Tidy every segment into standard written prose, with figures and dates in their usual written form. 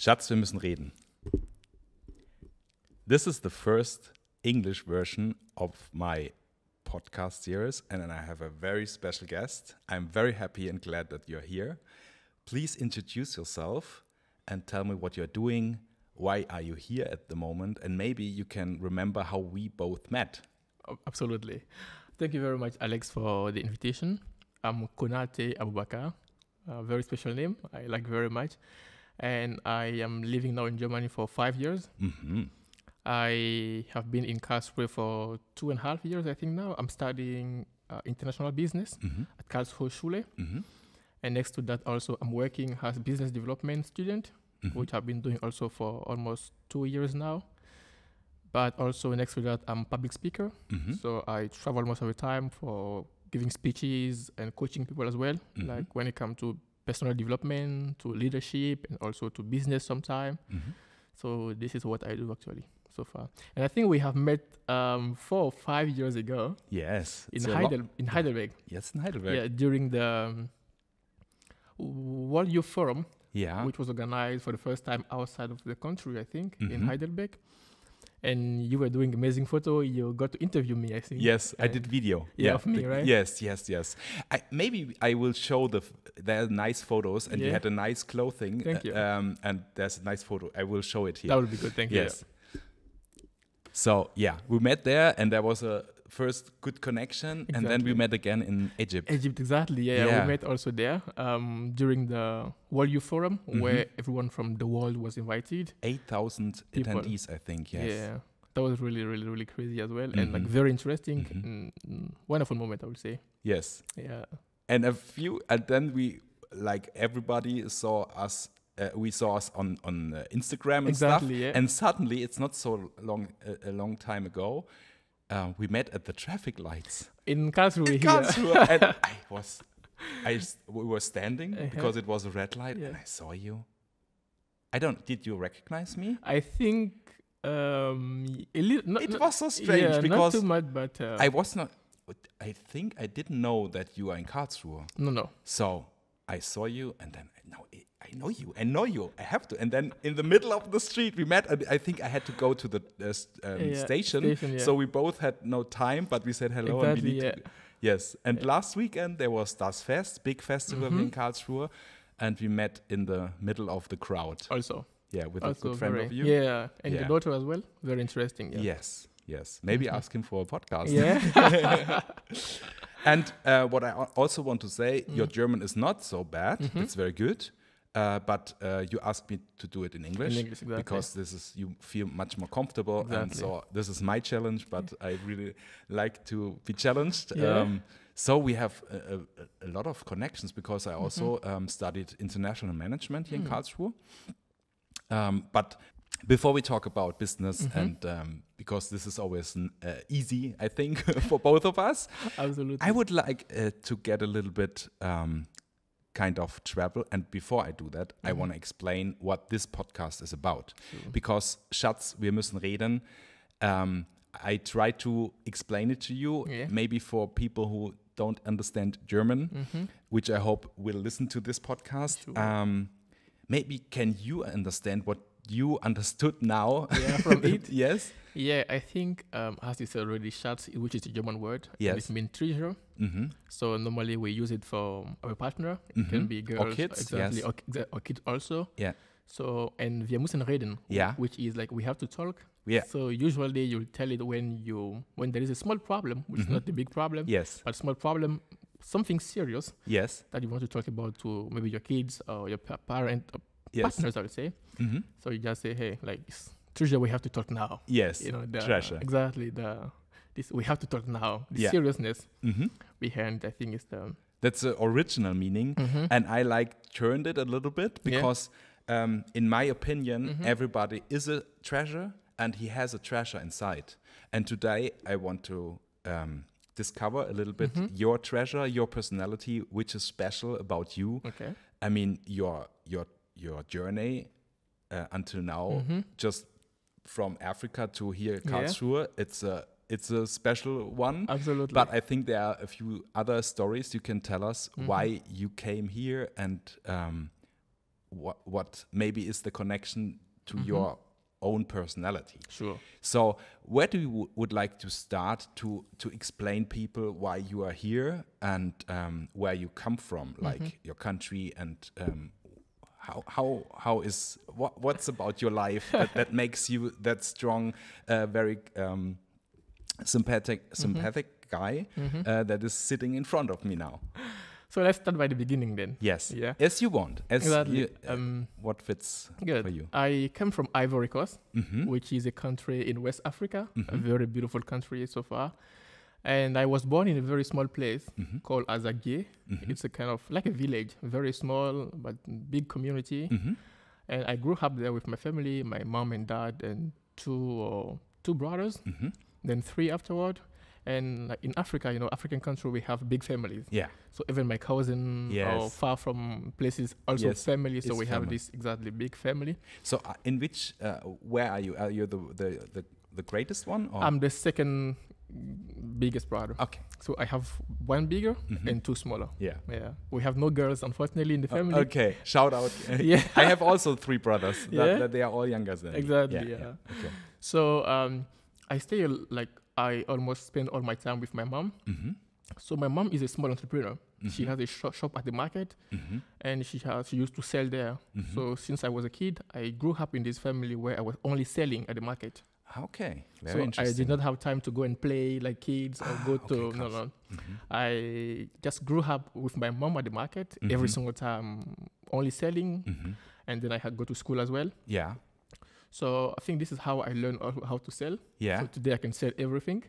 Schatz, wir müssen reden. This is the first English version of my podcast series, and then I have a very special guest. I'm very happy and glad that you're here. Please introduce yourself and tell me what you're doing. Why are you here at the moment? And maybe you can remember how we both met. Oh, absolutely. Thank you very much, Alex, for the invitation. I'm Konate Aboubacar, a very special name. I like very much. And I am living now in Germany for 5 years. Mm-hmm. I have been in Karlsruhe for 2.5 years, I think now. I'm studying international business at Karlsruhe. And next to that also, I'm working as business development student, which I've been doing also for almost 2 years now. But also next to that, I'm a public speaker. So I travel most of the time for giving speeches and coaching people as well, like when it comes to personal development, to leadership, and also to business sometime. So this is what I do actually so far. And I think we have met 4 or 5 years ago. Yes. In Heidelberg. Yes, in Heidelberg. Yeah, during the World Youth Forum, which was organized for the first time outside of the country, I think, in Heidelberg. And you were doing amazing photo. You got to interview me, I think. Yes, I did video. Of me, right? Yes. Maybe I will show there are nice photos, and you had a nice clothing. Thank you. And there's a nice photo. I will show it here. That would be good. Thank you. Yes. So we met there, and there was a first good connection, and then we met again in Egypt. Egypt, exactly. Yeah. We met also there during the World Youth Forum, where everyone from the world was invited. 8,000 attendees, I think. Yes. Yeah, that was really, really, really crazy as well, and like very interesting, wonderful moment, I would say. Yes. Yeah. And then we, like, everybody saw us. We saw us on Instagram and stuff. Yeah. And suddenly, it's not so long a long time ago. We met at the traffic lights in Karlsruhe. And we were standing because it was a red light, and I saw you. Did you recognize me? I think a little. It was so strange because not too much, but I was not. I think I didn't know that you are in Karlsruhe. No. So I saw you, and then I know you. I have to. And then in the middle of the street, we met. I think I had to go to the station. So we both had no time, but we said hello. Exactly, and we need to. Yes. And last weekend, there was Das Fest, big festival in Karlsruhe. And we met in the middle of the crowd. Also. Yeah, with a good friend of you. Yeah, and the daughter as well. Very interesting. Yeah. Yes. Maybe ask him for a podcast. Yeah. And what I also want to say, your German is not so bad. It's very good. But you asked me to do it in English, exactly. Because you feel much more comfortable. Exactly. And so this is my challenge, but I really like to be challenged. Yeah. So we have a lot of connections because I also studied international management here in Karlsruhe. But before we talk about business and because this is always easy, I think, for both of us. Absolutely. I would like to get a little bit kind of travel. And before I do that, I want to explain what this podcast is about. Sure. Because Schatz, wir müssen reden. I try to explain it to you, maybe for people who don't understand German, which I hope will listen to this podcast. Sure. Maybe can you understand what you understood now from it? Yes. Yeah, I think, as you said already, Schatz, which is a German word, it means treasure. So normally we use it for our partner. It can be girls, or kids, exactly, or kids also. Yeah. So, and wir müssen reden, which is like we have to talk. Yeah. So usually you'll tell it when there is a small problem, which is not the big problem. Yes. But small problem, something serious. Yes. That you want to talk about to maybe your kids or your parent or partners, I would say. So you just say, hey, like, treasure, we have to talk now. Yes. Treasure. Exactly. We have to talk now. The seriousness behind, I think, is the. That's the original meaning, and I turned it a little bit because, in my opinion, everybody is a treasure, and he has a treasure inside. And today I want to discover a little bit your treasure, your personality, which is special about you. Okay. I mean, your journey until now, just from Africa to here, Karlsruhe, it's a special one. Absolutely. But I think there are a few other stories you can tell us why you came here and what maybe is the connection to your own personality. Sure. So where do you would like to start to explain people why you are here and where you come from, like your country, and how is what's about your life that makes you that strong, very sympathetic guy that is sitting in front of me now? So let's start by the beginning then. Yes. Yeah. As you want. As exactly. what fits good. for you? I come from Ivory Coast, which is a country in West Africa, a very beautiful country so far. And I was born in a very small place called Azagué. It's a kind of like a village, very small but big community. And I grew up there with my family, my mom and dad, and two brothers, then 3 afterward. And like in Africa, African country, we have big families. Yeah. So even my cousin or far from places, also family. So we have this exactly big family. So in which, where are you? Are you the greatest one? Or? I'm the second biggest brother. Okay. So I have 1 bigger and 2 smaller. Yeah. Yeah. We have no girls, unfortunately, in the family. Okay. Shout out. Yeah. I have also 3 brothers. That they are all younger than me. Exactly. Yeah. Okay. So I stay I almost spend all my time with my mom. So my mom is a small entrepreneur. She has a shop at the market, and she used to sell there. So since I was a kid, I grew up in this family where I was only selling at the market. Okay, very interesting. I did not have time to go and play like kids or go to no. I just grew up with my mom at the market every single time, only selling, and then I had go to school as well. Yeah. So I think this is how I learned how to sell. Yeah. So today I can sell everything.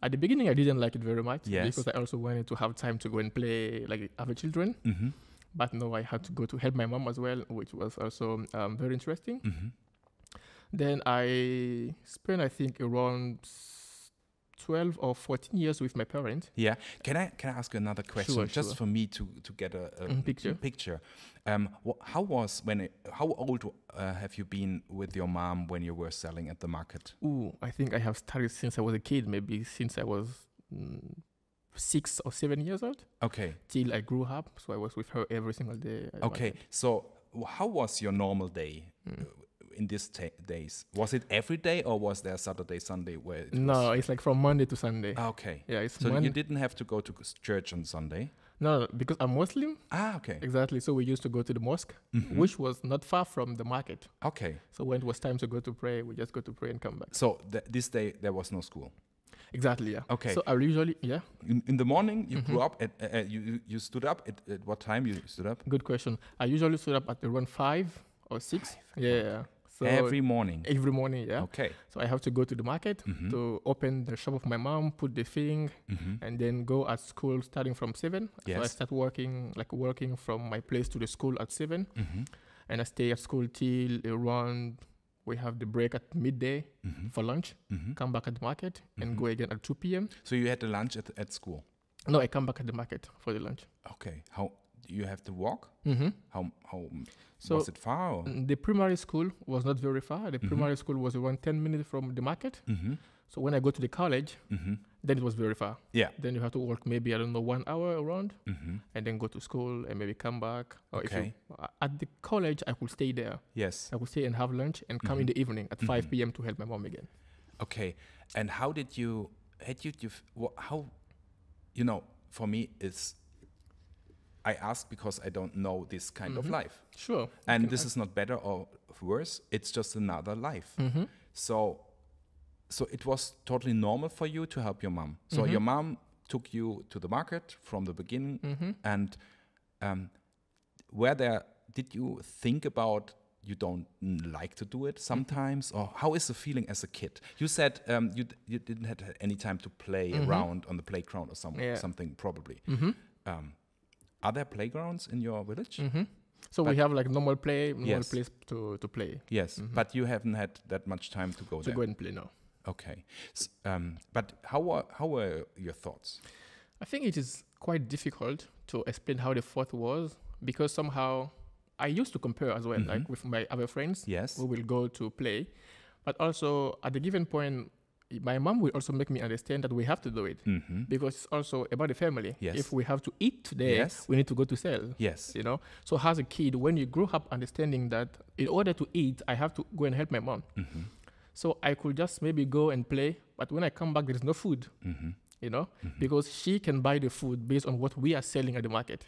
At the beginning, I didn't like it very much because I also wanted to have time to go and play like other children. But no, I had to go to help my mom as well, which was also very interesting. Then I spent, I think, around 12 or 14 years with my parents. Yeah. Can I ask you another question, just for me to get a picture? How old have you been with your mom when you were selling at the market? I think I have started since I was a kid, maybe since I was 6 or 7 years old. Okay. Till I grew up, so I was with her every single day. Okay. So how was your normal day? In these days, was it every day or was there Saturday, Sunday where it No, it's like from Monday to Sunday. Okay. Yeah, it's so you didn't have to go to church on Sunday? No, because I'm Muslim. Okay. Exactly. So we used to go to the mosque, which was not far from the market. Okay. So when it was time to go to pray, we just go to pray and come back. So this day there was no school? Exactly, yeah. Okay. So I usually, In the morning, you grew up at, you stood up at what time you stood up? Good question. I usually stood up at around 5 or 6. Yeah. So every morning? Every morning, yeah. Okay. So I have to go to the market to open the shop of my mom, put the thing, and then go at school starting from 7. Yes. So I start working from my place to the school at 7. And I stay at school till around, we have the break at midday for lunch, come back at the market, and go again at 2 p.m. So you had the lunch at school? No, I come back at the market for the lunch. Okay. How you have to walk? How so was it far? Or? The primary school was not very far. The primary school was around 10 minutes from the market. So when I go to the college, then it was very far. Yeah. Then you have to work maybe, 1 hour around, and then go to school and maybe come back. Or Okay. At the college, I could stay there. Yes. I could stay and have lunch and come in the evening at 5 p.m. to help my mom again. Okay. And how did you, for me, I ask because I don't know this kind of life. Sure. And this is not better or worse. It's just another life. So it was totally normal for you to help your mom. So your mom took you to the market from the beginning. And did you think about you don't like to do it sometimes? Or how is the feeling as a kid? You said you didn't have any time to play around on the playground or something probably. Are there playgrounds in your village? So we have like normal place to play. Yes, but you haven't had that much time to go there. To go and play now. Okay. But how were your thoughts? I think it is quite difficult to explain how the thought was because somehow I used to compare as well, like with my other friends. Yes. We will go to play. But also at a given point, my mom will also make me understand that we have to do it because it's also about the family. Yes. If we have to eat today, we need to go to sell. Yes. You know. So as a kid, when you grow up understanding that in order to eat, I have to go and help my mom. So I could just maybe go and play, but when I come back, there is no food. You know, because she can buy the food based on what we are selling at the market.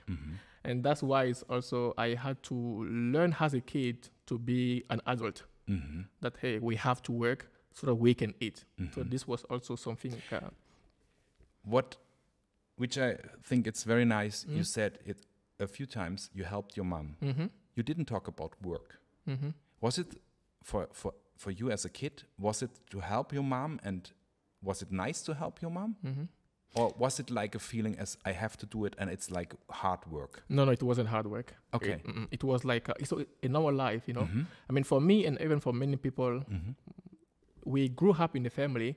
And that's why it's also I had to learn as a kid to be an adult. That hey, we have to work so that we can eat. So this was also something. Which I think it's very nice. You said it a few times. You helped your mom. You didn't talk about work. Was it for you as a kid? Was it to help your mom, and was it nice to help your mom? Or was it like a feeling as I have to do it and it's like hard work? No, it wasn't hard work. Okay. It was like, so in our life, you know, I mean, for me and even for many people, we grew up in the family.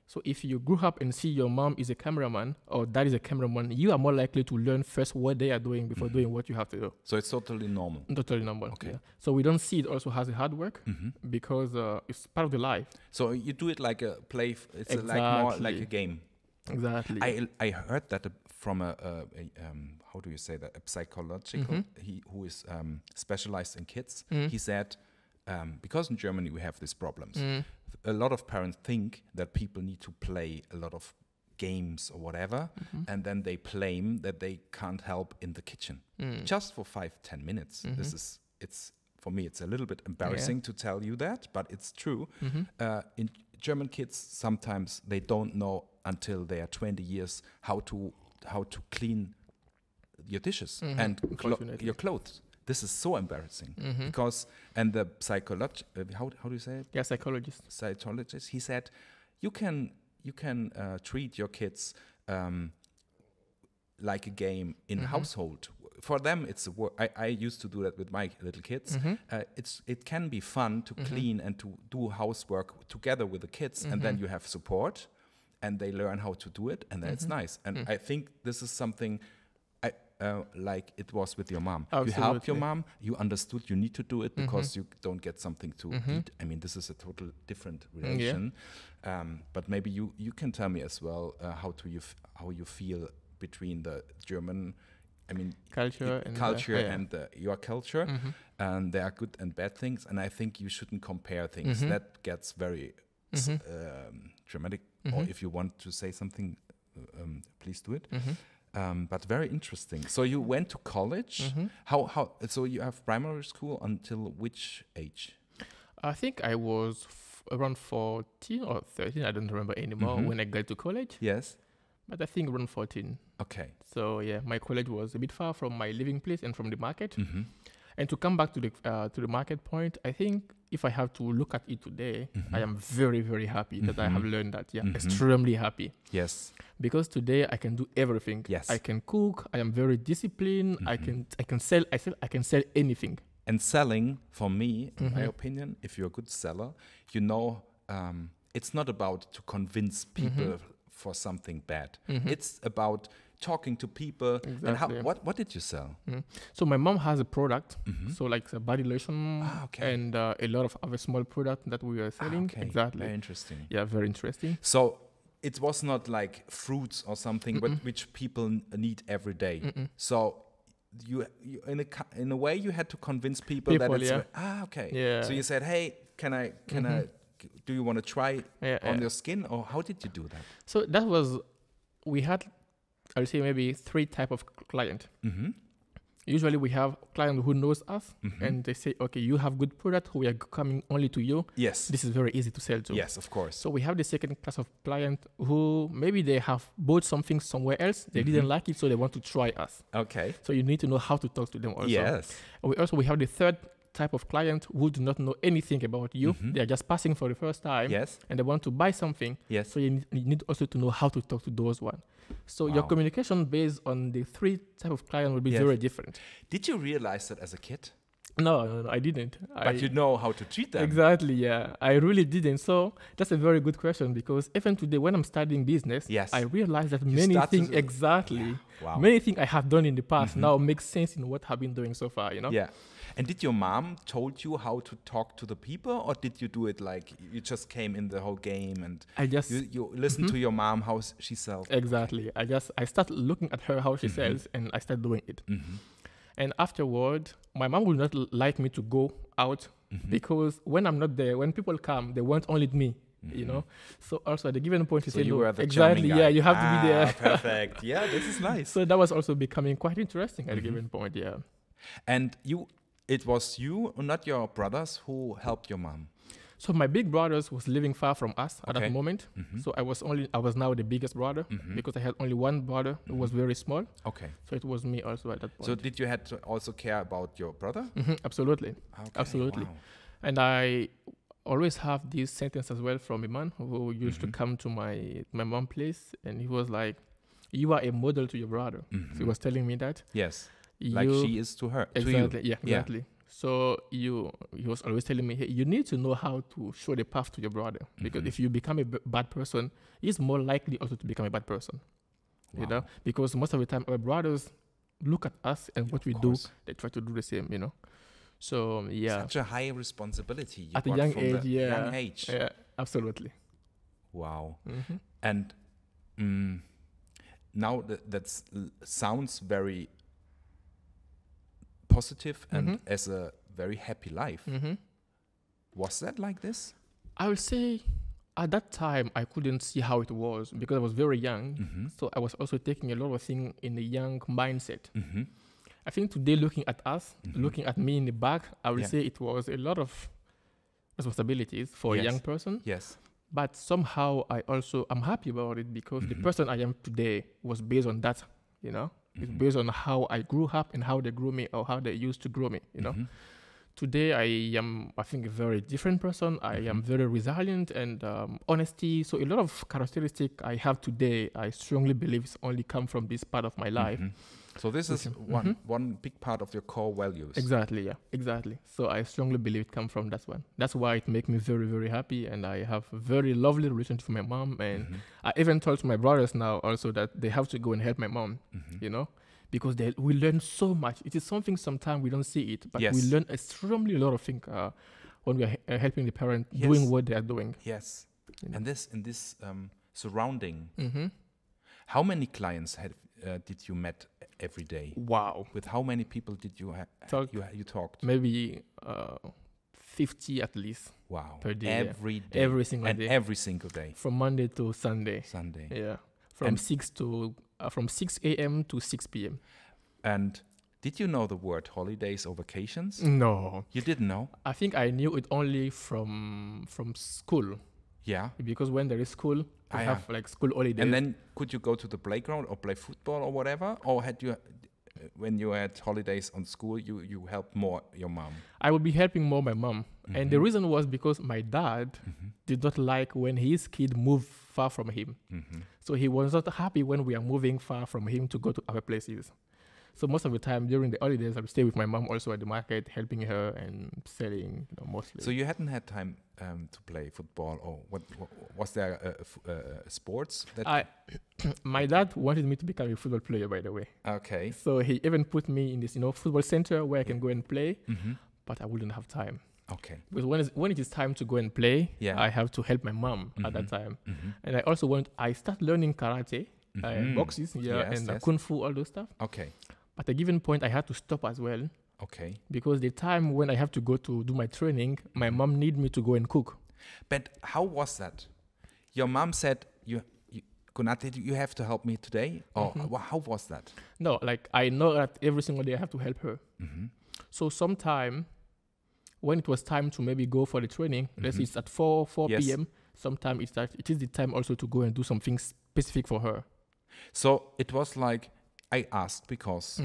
So if you grew up and see your mom is a cameraman or dad is a cameraman, you are more likely to learn first what they are doing before doing what you have to do. So it's totally normal. Totally normal. Okay. Yeah. So we don't see it also as a hard work because it's part of the life. So you do it like a play. It's like more like a game. Exactly. I heard that from a how do you say that, a psychological who is specialized in kids. He said because in Germany we have these problems. A lot of parents think that people need to play a lot of games or whatever, and then they claim that they can't help in the kitchen just for 5-10 minutes. It's for me it's a little bit embarrassing to tell you that, but it's true. In German kids sometimes they don't know until they are 20 years how to clean your dishes and your clothes. This is so embarrassing because, and the how do you say it? Yeah, psychologist. He said, you can treat your kids like a game in household. For them, it's a work. I used to do that with my little kids. It can be fun to clean and to do housework together with the kids, and then you have support, and they learn how to do it, and then it's nice. And I think this is something like it was with your mom. Absolutely. You helped your mom. You understood you need to do it because you don't get something to eat. I mean, this is a total different relation. But maybe you can tell me as well how you feel between the German, I mean, culture and your culture, and there are good and bad things. And I think you shouldn't compare things. That gets very dramatic. Or if you want to say something, please do it. But very interesting. So you went to college. How? So you have primary school until which age? I think I was around 14 or 13. I don't remember anymore when I got to college. Yes. But I think around 14. Okay. So yeah, my college was a bit far from my living place and from the market. And to come back to the market point, I think if I have to look at it today, I am very, very happy that I have learned that. Yeah, extremely happy. Yes. Because today I can do everything. Yes. I can cook. I am very disciplined. I can sell. I can sell anything. And selling, for me, in my opinion, if you're a good seller, you know, it's not about to convince people for something bad. It's about talking to people. Exactly. And what did you sell? So my mom has a product, so like a body lotion and a lot of other small products that we are selling. Exactly. Very interesting. Yeah, very interesting. So it was not like fruits or something, but which people need every day. So you in a way you had to convince people that it's So you said, hey, can I do you want to try on your skin, or how did you do that? So that was, we had, I would say maybe 3 types of client. Usually we have client who knows us and they say, okay, you have good product, we are coming only to you. Yes. This is very easy to sell to. Yes, of course. So we have the second class of client who maybe they have bought something somewhere else, they didn't like it, so they want to try us. Okay. So you need to know how to talk to them also. Yes. And we have the third type of client who do not know anything about you. They are just passing for the first time. Yes. And they want to buy something. Yes. So you need also to know how to talk to those ones. So your communication based on the 3 type of client will be very different. Did you realize that as a kid? No, I didn't. But you know how to treat them. Exactly, yeah. I really didn't. So that's a very good question, because even today when I'm studying business, I realize that many things many things I have done in the past now make sense in what I've been doing so far, you know? Yeah. And did your mom told you how to talk to the people, or did you do it like you just came in the whole game and you listened to your mom how she sells? Exactly. I started looking at her how she sells, and I started doing it. And afterward, my mom would not like me to go out because when I'm not there, when people come, they want only me. You know, so also at a given point, you say, you were the exactly, yeah, you have to be there. Perfect. Yeah, this is nice. So that was also becoming quite interesting at a given point, yeah. And it was you, not your brothers, who helped your mom? So my big brothers was living far from us at that moment. So I was now the biggest brother because I had only one brother who was very small. Okay. So it was me also at that point. So did you have to also care about your brother? Absolutely. Okay. Absolutely. Wow. And I always have this sentence as well from a man who used to come to my mom's place, and he was like, "You are a model to your brother." So he was telling me that. Yes. Like she is to her. Exactly. To you. Yeah. Exactly. So he was always telling me, hey, you need to know how to show the path to your brother, because if you become a bad person, he's more likely also to become a bad person. Wow. You know, because most of the time our brothers look at us and what we do, they try to do the same. You know. So yeah, such a high responsibility you at a got young from age. the Yeah, young age. Yeah, absolutely. Wow. And now that sounds very positive and as a very happy life. Was that like this? I will say at that time I couldn't see how it was because I was very young. So I was also taking a lot of things in a young mindset. I think today, looking at us, looking at me in the back, I will say it was a lot of responsibilities for a young person. Yes. But somehow I'm happy about it because the person I am today was based on that, you know. It's based on how I grew up and how they grew me or how they used to grow me, you know. Today I am, I think, a very different person. I am very resilient and honesty. So a lot of characteristics I have today, I strongly believe it's only come from this part of my life. So this is one big part of your core values. Exactly, yeah, exactly. So I strongly believe it comes from that one. That's why it makes me very, very happy, and I have a very lovely relationship with my mom. And I even told my brothers now also that they have to go and help my mom, you know, because we learn so much. It is something sometimes we don't see it, but we learn extremely a lot of things when we are helping the parent doing what they are doing. Yes, you know? And in this surrounding, how many clients did you met every day? Wow. With how many people did you you talked? Maybe 50 at least. Wow. Per day. Every day. Every single day. Every single day. From Monday to Sunday. Yeah. From 6 a.m. to 6 p.m. And did you know the word holidays or vacations? No. You didn't know? I think I knew it only from school. Yeah. Because when there is school, we have like school holidays. And then could you go to the playground or play football or whatever? Or when you had holidays on school, you helped more your mom? I would be helping more my mom. And the reason was because my dad did not like when his kid moved far from him. So he was not happy when we are moving far from him to go to other places. So most of the time during the holidays, I would stay with my mom also at the market, helping her and selling, mostly. So you hadn't had time to play football, or what was there sports? My dad wanted me to become a football player, by the way. Okay. So he even put me in this, football center where I can go and play, but I wouldn't have time. Okay. Because when it is time to go and play, I have to help my mom at that time. And I start learning karate, boxes, and kung fu, all those stuff. Okay. At a given point, I had to stop as well. Okay. Because the time when I have to go to do my training, my mom need me to go and cook. But how was that? Your mom said, Konate, you have to help me today? Or how was that? No, like I know that every single day I have to help her. So sometime when it was time to maybe go for the training, let's say it's at 4 p.m., sometimes it is the time also to go and do something specific for her. So it was like, I asked because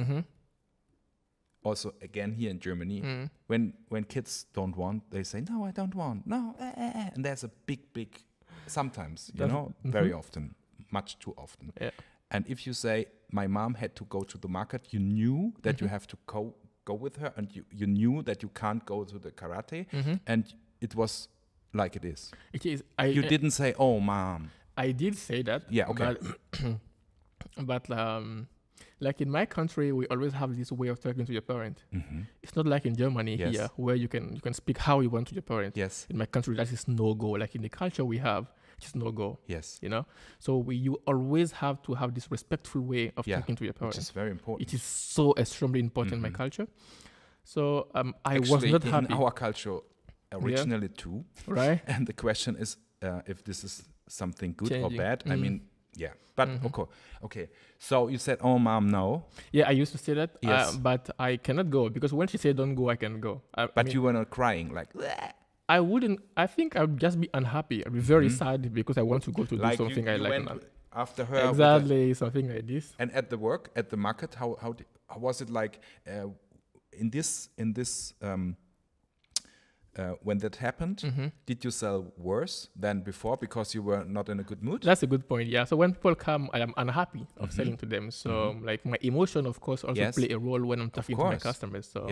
also again here in Germany, when kids don't want, they say, no, I don't want, no, and there's a big, sometimes, very often, much too often. Yeah. And if you say, my mom had to go to the market, you knew that you have to go with her, and you knew that you can't go to the karate, and it was like it is. It is. You didn't say, oh, mom. I did say that. Yeah, okay. But Like in my country, we always have this way of talking to your parent. It's not like in Germany here, where you can speak how you want to your parent. Yes. In my country, that is no go. Like in the culture we have, it's no go. Yes. You know, so you always have to have this respectful way of talking to your parents. Which is very important. It is so extremely important in my culture. So I Actually, was not happy. in our culture originally too. Right. And the question is if this is something good Changing. or bad. I mean, yeah. But okay. So you said, "Oh, mom, no." Yeah, I used to say that. Yes. But I cannot go because when she said don't go, I can go. I mean, You were not crying like. Bleh. I wouldn't. I think I would just be unhappy. I'd be very sad because I want to go to do something I like. Went after her. Exactly, something like this. And at the work, at the market, how was it like in this when that happened? Did you sell worse than before because you were not in a good mood? That's a good point. Yeah. So when people come, I am unhappy of selling to them. So like my emotion, of course, also play a role when I'm talking to my customers. So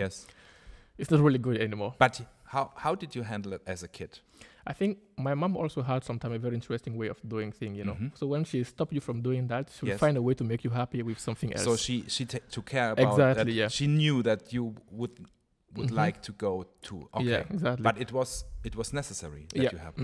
it's not really good anymore. But how did you handle it as a kid? I think my mom also had sometimes a very interesting way of doing things, you know. So when she stopped you from doing that, she would find a way to make you happy with something else. So she took care about that. Yeah. She knew that you would like to go to. Okay. Yeah, exactly. But it was necessary that you have.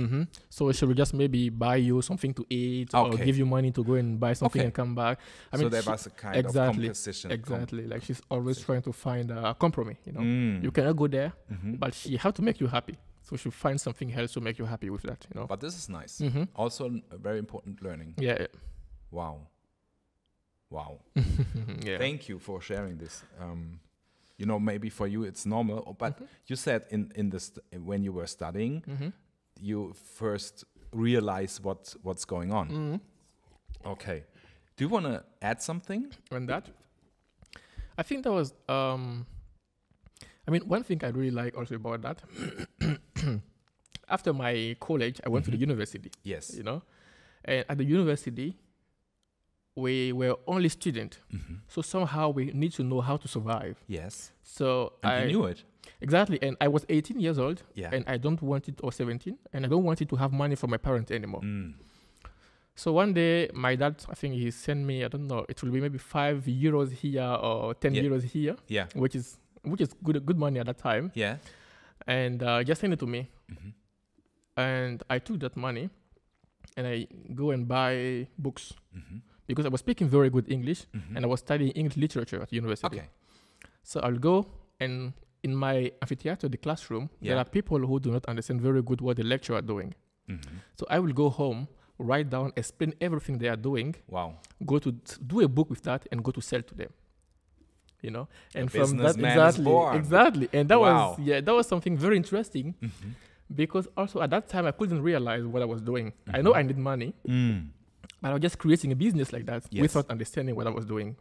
So she would just maybe buy you something to eat or give you money to go and buy something and come back. I mean, there was a kind of competition. Exactly. Like she's always trying to find a compromise, you know. You cannot go there, but she had to make you happy. So she'll find something else to make you happy with that, you know. But this is nice. Also a very important learning. Yeah. Wow. Yeah. Thank you for sharing this. You know, maybe for you it's normal, but you said in this when you were studying, you first realize what's going on. Okay. Do you want to add something on that? I think that was I mean, one thing I really like also about that, after my college, I went to the university. Yes. You know, and at the university, we were only students. So somehow we need to know how to survive. Yes. So I knew it. Exactly. And I was 18 years old. Yeah. And I don't want it, or 17, and I don't want it to have money from my parents anymore. So one day, my dad, I think he sent me, I don't know, it will be maybe 5 euros here or 10 euros here. Yeah. Which is good money at that time. Yeah. And just send it to me. And I took that money and I go and buy books because I was speaking very good English and I was studying English literature at university. Okay. So I'll go, and in my amphitheater, the classroom, there are people who do not understand very good what the lecturer are doing. So I will go home, write down, explain everything they are doing. Wow. Go to do a book with that and go to sell to them. You know, and from that exactly, and that was something very interesting because also at that time I couldn't realize what I was doing. I know I need money, but I was just creating a business like that without understanding what I was doing.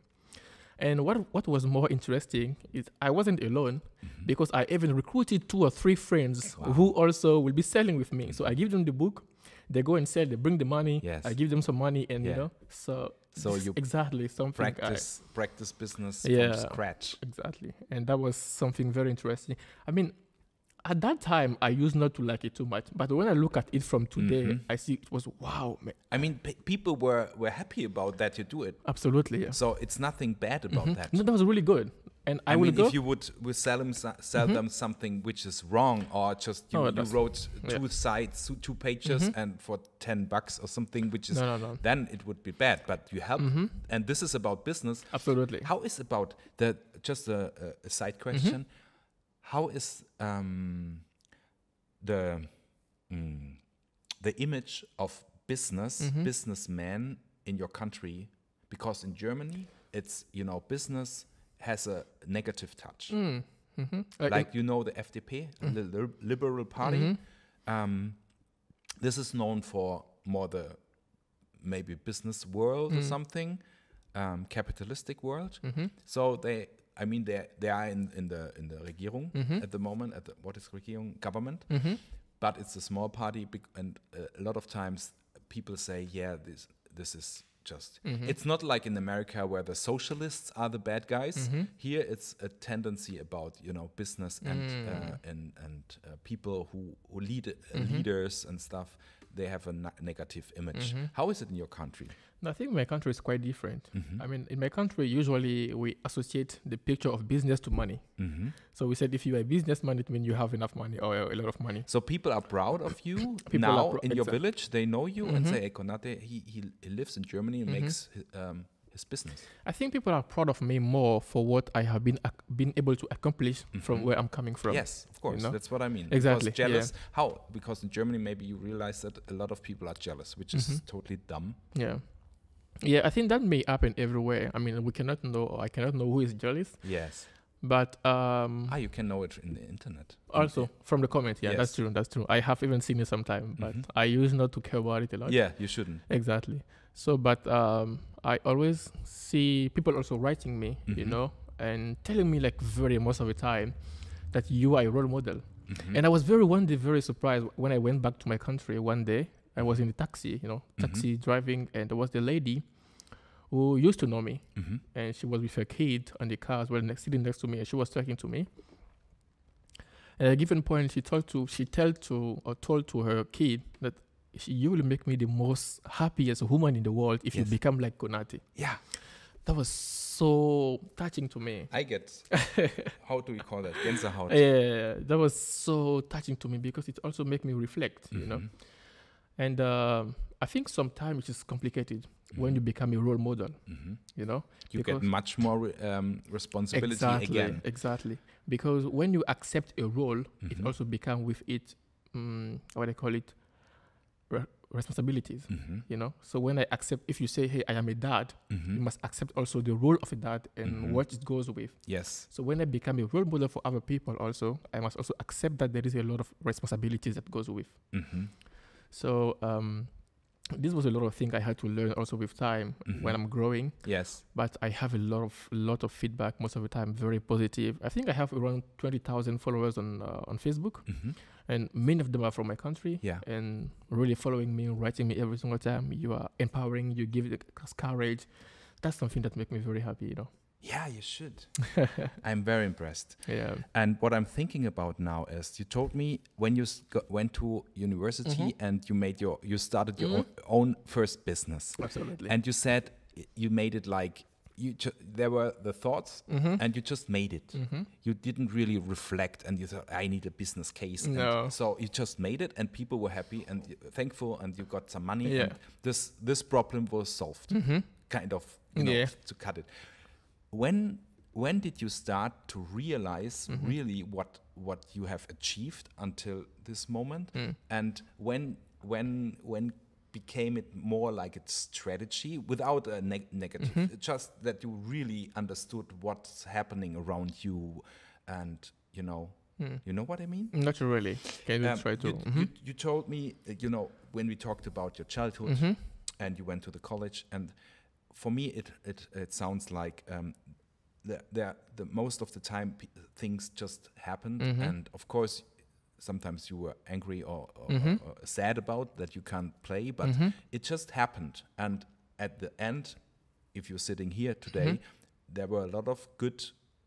And what was more interesting is I wasn't alone because I even recruited 2 or 3 friends who also will be selling with me. So I give them the book, they go and sell, they bring the money, I give them some money, and you know, so you exactly something practice business from scratch. Exactly. And that was something very interesting. I mean, at that time, I used not to like it too much. But when I look at it from today, I see it was, wow, man. I mean, people were happy about that you do it. Absolutely, yeah. So it's nothing bad about that. No, that was really good. And I mean, if you would sell them something which is wrong, or just you wrote 2 sides, 2 pages, and for $10 or something, which is then it would be bad. But you help, and this is about business. Absolutely. How is about just a side question? How is the image of businessmen in your country? Because in Germany, it's business has a negative touch. Like the FDP, the Liberal Party. This is known for more the maybe business world or something, capitalistic world. So they are in the Regierung at the moment. What is Regierung? Government. But it's a small party, and a lot of times people say, this is just. It's not like in America where the socialists are the bad guys. Here it's a tendency about business and people who lead leaders and stuff. they have a negative image. How is it in your country? I think my country is quite different. I mean, in my country, usually we associate the picture of business to money. So we said if you are a businessman, it means you have enough money or a lot of money. So people are proud of you now in your village. They know you and say, hey, Konate, he lives in Germany and makes his business. I think people are proud of me more for what I have been able to accomplish from where I'm coming from. Yes, of course. You know? That's what I mean. Exactly. Because jealous. Yeah. How? Because in Germany, maybe you realize that a lot of people are jealous, which is totally dumb. Yeah. Yeah, I think that may happen everywhere. I mean, we cannot know, or I cannot know who is jealous. Yes. But you can know it in the internet. Also from the comments. Yeah, yes. That's true. I have even seen it sometime, but I used not to care about it a lot. Yeah, you shouldn't. Exactly. So, but I always see people also writing me, you know, and telling me like most of the time that you are a role model. And I was very surprised when I went back to my country one day. I was in the taxi, you know, taxi driving, and there was the lady who used to know me, and she was with her kid on the car as well, sitting next to me, and she was talking to me. And at a given point, she told to her kid that you will make me the most happiest woman in the world if you become like Konate. Yeah. That was so touching to me. I get, how do we call that? Gänsehaut. Yeah, that was so touching to me because it also made me reflect, you know. And I think sometimes it is complicated when you become a role model, you know. You get much more responsibility again. Exactly. Because when you accept a role, it also becomes with it, what I call it, responsibilities, you know. So when I accept, if you say, hey, I am a dad, you must accept also the role of a dad and what it goes with. Yes. So when I become a role model for other people also, I must also accept that there is a lot of responsibilities that goes with. So this was a lot of things I had to learn also with time when I'm growing. Yes. But I have a lot of feedback most of the time, very positive. I think I have around 20,000 followers on Facebook, and many of them are from my country. Yeah. And really following me, writing me every single time. You are empowering. You give it courage. That's something that makes me very happy, you know. Yeah, you should. I'm very impressed. Yeah. And what I'm thinking about now is, you told me when you went to university and you started your own first business. Absolutely. And you said you made it like there were the thoughts and you just made it. You didn't really reflect and you thought, I need a business case. No. And so you just made it and people were happy and thankful and you got some money. Yeah. And this problem was solved. Kind of, you know, to cut it. When did you start to realize really what you have achieved until this moment, and when became it more like a strategy without a negative, just that you really understood what's happening around you, and you know what I mean? Not really. Can you try to? You told me, you know, when we talked about your childhood and you went to the college, and for me it sounds like the most of the time things just happened, and of course sometimes you were angry or sad about that you can't play, but it just happened. And at the end, if you're sitting here today, there were a lot of good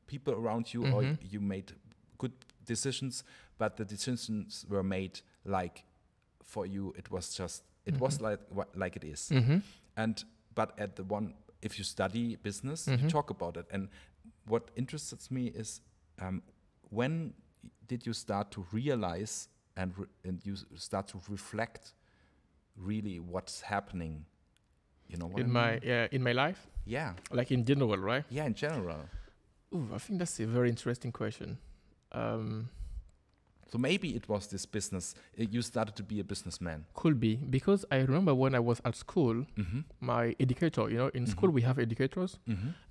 people around you, or you made good decisions, but the decisions were made like for you. It was just was like it is. But at the one, if you study business, you talk about it. And what interests me is when did you start to realize and you start to reflect really what's happening? You know what in my life? Yeah. Like in general, right? Yeah, in general. Ooh, I think that's a very interesting question. So maybe it was this business. You started to be a businessman. Could be, because I remember when I was at school, my educator, you know, in school we have educators,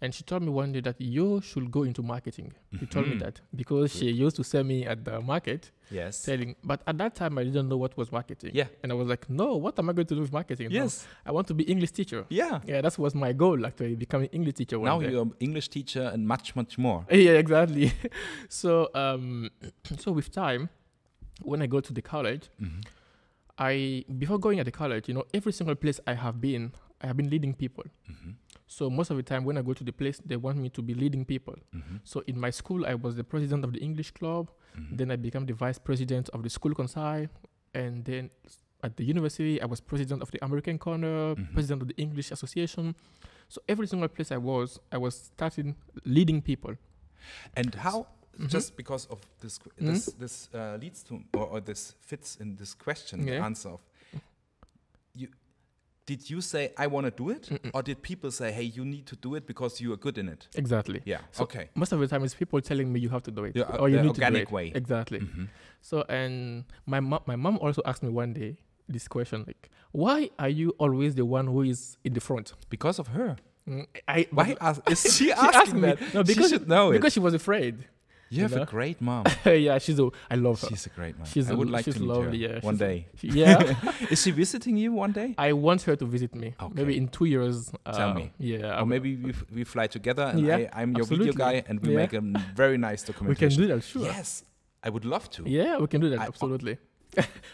and she told me one day that you should go into marketing. She told me that because she used to send me at the market. Yes. But at that time I didn't know what was marketing. Yeah. And I was like, no, what am I going to do with marketing? Yes. No, I want to be English teacher. Yeah. Yeah, that was my goal, actually, becoming English teacher one day. Now you're an English teacher and much, much more. Yeah, exactly. So with time, when I go to the college, before going at the college, you know, every single place I have been leading people. So most of the time when I go to the place, they want me to be leading people. So in my school, I was the president of the English club. Then I became the vice president of the school council. And then at the university, I was president of the American Corner, president of the English Association. So every single place I was starting leading people. And how, just because of this, this leads to, or this fits in this question, the answer of, did you say, I want to do it? Or did people say, hey, you need to do it because you are good in it? Exactly. Yeah, so okay. Most of the time it's people telling me you have to do it. Yeah, or you need organic to do it. way. Exactly. So, and my mom also asked me one day this question, like, why are you always the one who is in the front? Because of her. Why is she asking that? No, because she should know because she was afraid. You have a great mom. Yeah, I love her. She's a great mom. I would like to meet lovely, her one day. Yeah. Is she visiting you one day? I want her to visit me. Okay. Maybe in 2 years. Tell me. Yeah. Or maybe we fly together and I'm your video guy and we make a very nice documentation. We can do that, sure. Yes. I would love to. Yeah, we can do that. Absolutely.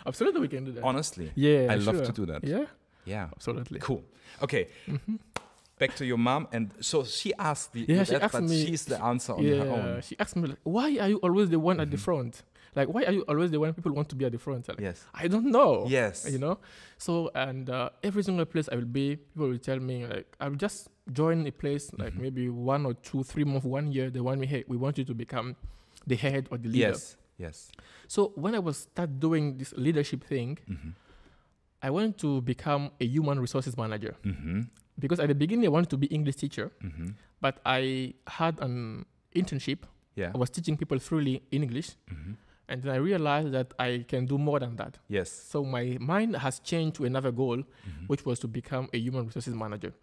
Absolutely, we can do that. Honestly. Yeah. I love to do that. Yeah. Yeah. Absolutely. Cool. Okay. Back to your mom, and so she asked she asked me, she's the answer on her own. She asked me, like, why are you always the one at the front? Like, why are you always the one people want to be at the front? Like, yes. I don't know. Yes. You know? So, and every single place I will be, people will tell me, like, I'll just join a place, like maybe 1 or 2, 3 months, 1 year, they want me, hey, we want you to become the head or the leader. Yes. Yes. So when I was start doing this leadership thing, I wanted to become a human resources manager. Because at the beginning, I wanted to be English teacher, but I had an internship. Yeah. I was teaching people freely in English, and then I realized that I can do more than that. Yes. So my mind has changed to another goal, which was to become a human resources manager,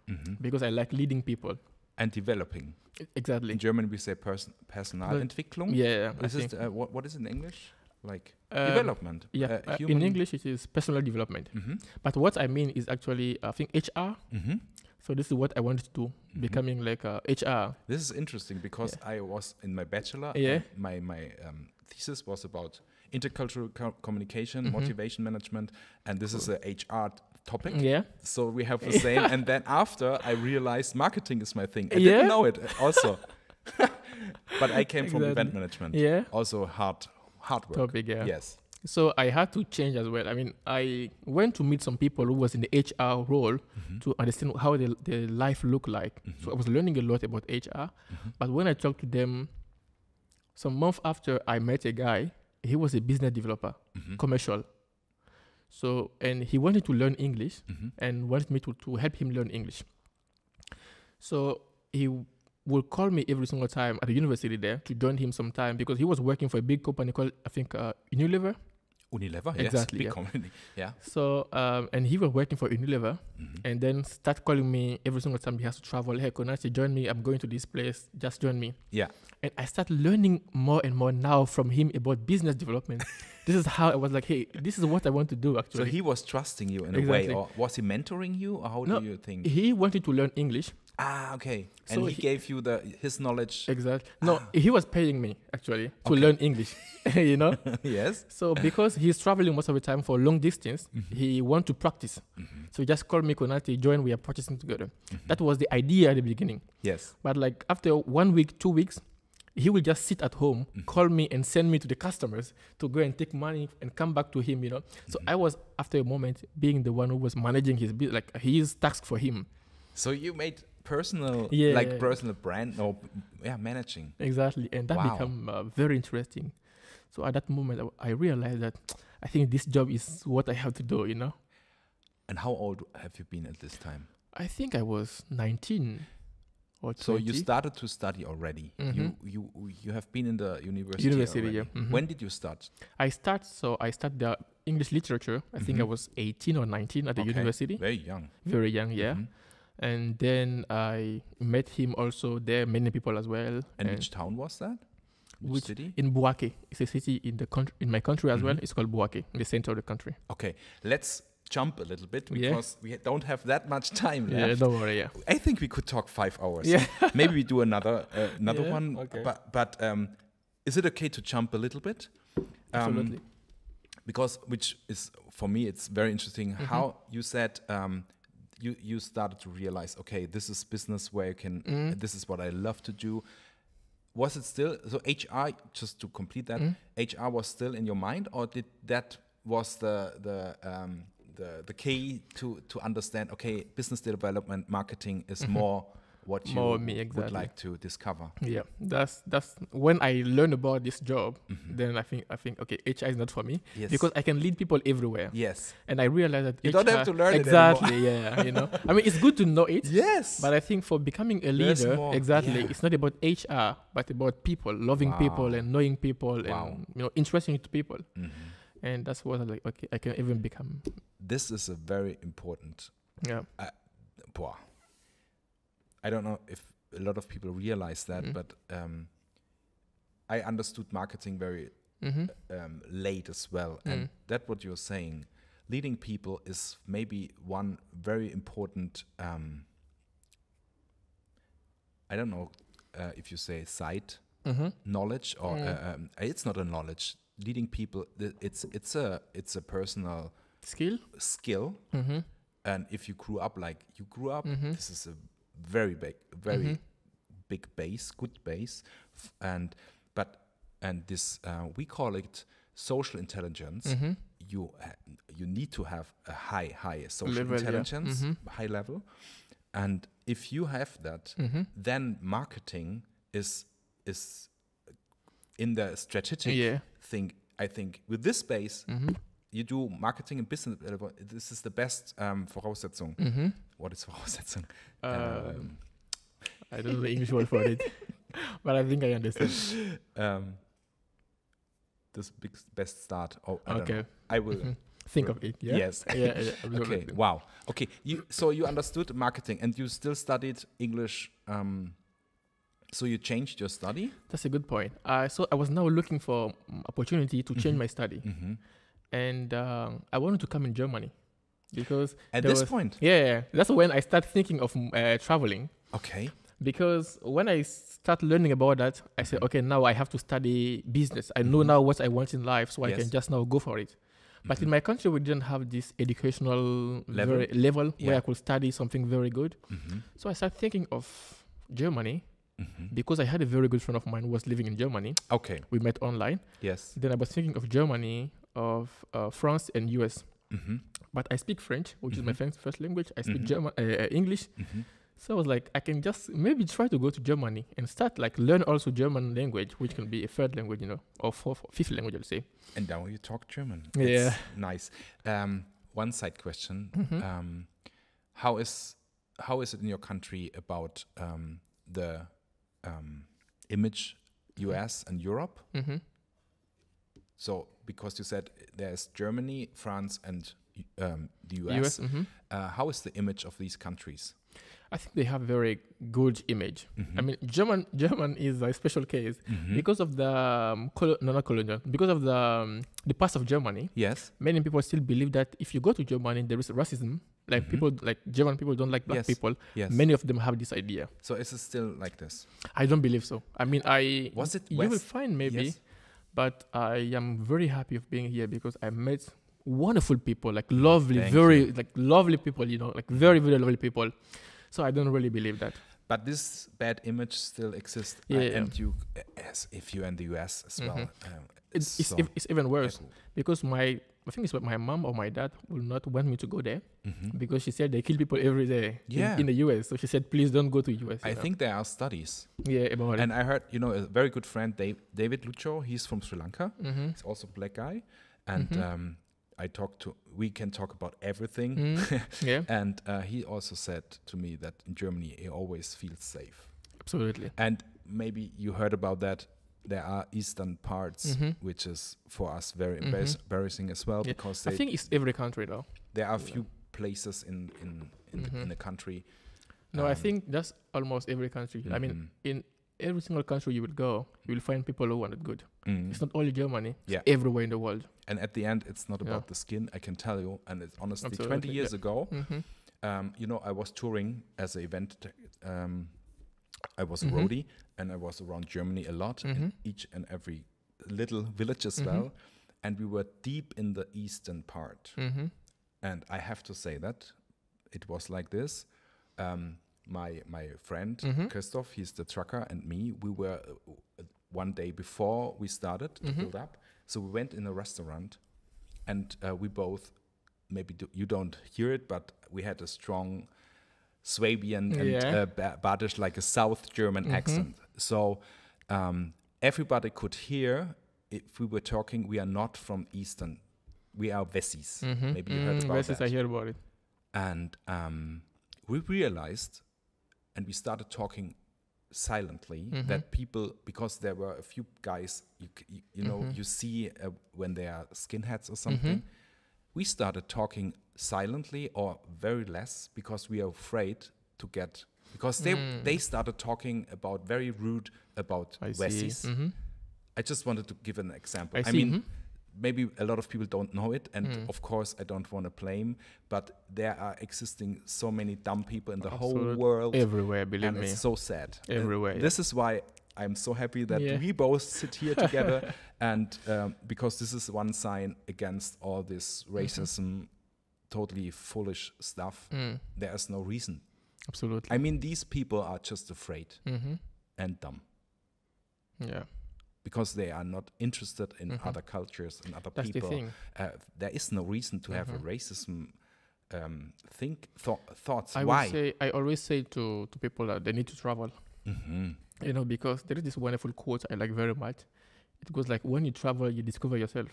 because I like leading people. And developing. Exactly. In German, we say Personalentwicklung. Yeah. This is what is it in English? Like development. Yeah. In English, it is personal development. But what I mean is actually, I think, HR. So this is what I wanted to do, becoming like a HR. This is interesting because I was in my bachelor. My thesis was about intercultural communication, motivation management, and this is a HR topic. Yeah. So we have the same. And then after I realized marketing is my thing. I didn't know it also. But I came from event management. Yeah. Also hard work. Topic, yeah. Yes. So I had to change as well. I mean, I went to meet some people who was in the HR role to understand how the life looked like. So I was learning a lot about HR. But when I talked to them, some month after, I met a guy. He was a business developer, commercial. So, and he wanted to learn English and wanted me to help him learn English. So he will call me every single time at the university there to join him sometime because he was working for a big company called, I think, Unilever. Unilever, exactly, yes, big company, yeah. So, and he was working for Unilever, and then start calling me every single time he has to travel. Hey, Konate, join me. I'm going to this place. Just join me. Yeah. And I start learning more and more now from him about business development. This is how I was like, hey, this is what I want to do, actually. So he was trusting you in a way, or was he mentoring you, or how do you think? He wanted to learn English. Ah, okay. And So he gave you his knowledge. Exactly. No, he was paying me, actually, to learn English, you know? Yes. So because he's traveling most of the time for long distance, he want to practice. So he just called me, Konate, join, we are practicing together. That was the idea at the beginning. Yes. But like after 1 week, 2 weeks, he will just sit at home, call me and send me to the customers to go and take money and come back to him, you know? So I was, after a moment, being the one who was managing his business, like his task for him. So you made personal brand or managing. Exactly. And that became very interesting. So at that moment, I realized that I think this job is what I have to do, you know? And how old have you been at this time? I think I was 19 or 20. So you started to study already. You have been in the university already. Yeah. When did you start? I started the English literature. I think I was 18 or 19 at the university. Very young. Very young, yeah. And then I met him also there, many people as well. And which town was that? Which city? In Bouaké. It's a city in my country as well. It's called Bouaké, in the center of the country. Okay, let's jump a little bit because we don't have that much time left. Yeah, don't worry, I think we could talk 5 hours. Yeah. Maybe we do another one. Okay. But is it okay to jump a little bit? Absolutely. Because which is, for me, it's very interesting how you said you started to realize, okay, this is business where you can, this is what I love to do. Was it still, so HR, just to complete that, HR was still in your mind, or did that was the key to understand. Okay, business development, marketing is more what you would like to discover. Yeah, that's when I learned about this job. Then I think okay, HR is not for me because I can lead people everywhere. Yes, and I realized that you don't have to learn exactly. it anymore. Yeah, you know, I mean, it's good to know it. Yes, but I think for becoming a leader, it's not about HR, but about people, loving people and knowing people, and interesting to people. And that's what I was like. Okay, I can even become. This is a very important. Yeah. I don't know if a lot of people realize that, but I understood marketing very late as well. And that's what you're saying. Leading people is maybe one very important, I don't know if you say side knowledge or it's not a knowledge. Leading people, it's a personal skill. And if you grew up like you grew up, this is a very big base, good base, and this we call it social intelligence. You need to have a high social intelligence, high level, and if you have that, then marketing is in the strategic thing. I think with this base. You do marketing and business. This is the best Voraussetzung. What is Voraussetzung? I don't know the English word for it, but I think I understand. This best start. Oh, okay. I will think of it. Yeah? Yes. Yeah. Okay. Wow. Okay. So you understood marketing, and you still studied English. So you changed your study? That's a good point. So I was now looking for opportunity to change my study. And I wanted to come in Germany because at this point, that's when I started thinking of traveling. Okay. Because when I start learning about that, I said, okay, now I have to study business. I know now what I want in life, so I can just now go for it. But in my country, we didn't have this educational level where I could study something very good. So I started thinking of Germany. Because I had a very good friend of mine who was living in Germany. Okay. We met online. Yes. Then I was thinking of Germany, of France and US. But I speak French, which is my first language. I speak German, English. So I was like, I can just maybe try to go to Germany and start learn also German language, which can be a third language, or fifth language, I'll say. And now you talk German. Yeah. That's nice. One side question. How is it in your country about the image, US and Europe? So, because you said there's Germany, France, and the US. How is the image of these countries? I think they have very good image. I mean, German is a special case because of the because of the past of Germany. Yes, many people still believe that if you go to Germany, there is racism. People, German people don't like black people. Yes. Many of them have this idea. So is it still like this? I don't believe so. I mean, was it? You will find maybe, but I am very happy of being here because I met wonderful people, lovely, lovely people. Very very lovely people. So I don't really believe that. But this bad image still exists, and you, as if you're in the US as well. It's even worse because I think it's my mom or my dad will not want me to go there because she said they kill people every day in the US. So she said, please don't go to US. I think there are studies. About it. And I heard, a very good friend, David Lucho, he's from Sri Lanka. He's also a black guy. And we can talk about everything. And he also said to me that in Germany, he always feels safe. Absolutely. And maybe you heard about that. There are eastern parts, which is for us very embarrassing as well, because I think it's every country though. There are a few places in the country. No, I think that's almost every country. I mean, in every single country you would go, you will find people who want it good. It's not only Germany, it's everywhere in the world. And at the end, it's not about the skin, I can tell you. And it's honestly, 20 years ago, I was touring as an event. I was a roadie, and I was around Germany a lot, in each and every little village as well. And we were deep in the eastern part. And I have to say that it was like this. My friend, Christoph, he's the trucker, and me, we were one day before we started to build up. So we went in a restaurant, and we both, maybe you don't hear it, but we had a strong Swabian and Badisch, like a South German accent. So everybody could hear if we were talking, we are not from Eastern. We are Wessis. Maybe you heard about Wessis, that. I heard about it. And we realized, and we started talking silently, that people, because there were a few guys, you know, you see when they are skinheads or something, we started talking silently or very less because we are afraid to get, because they started talking about very rude about Wessis. I just wanted to give an example. I mean, maybe a lot of people don't know it, and of course I don't want to blame, but there are existing so many dumb people in the whole world. Everywhere, believe me. It's so sad. Everywhere. This is why I'm so happy that we both sit here together, and because this is one sign against all this racism, totally foolish stuff. There is no reason. Absolutely. I mean, these people are just afraid and dumb. Yeah. Because they are not interested in other cultures and other That's people. The thing. There is no reason to have a racism thoughts. I always say to people that they need to travel. You know, because there is this wonderful quote I like very much. It goes like, when you travel, you discover yourself.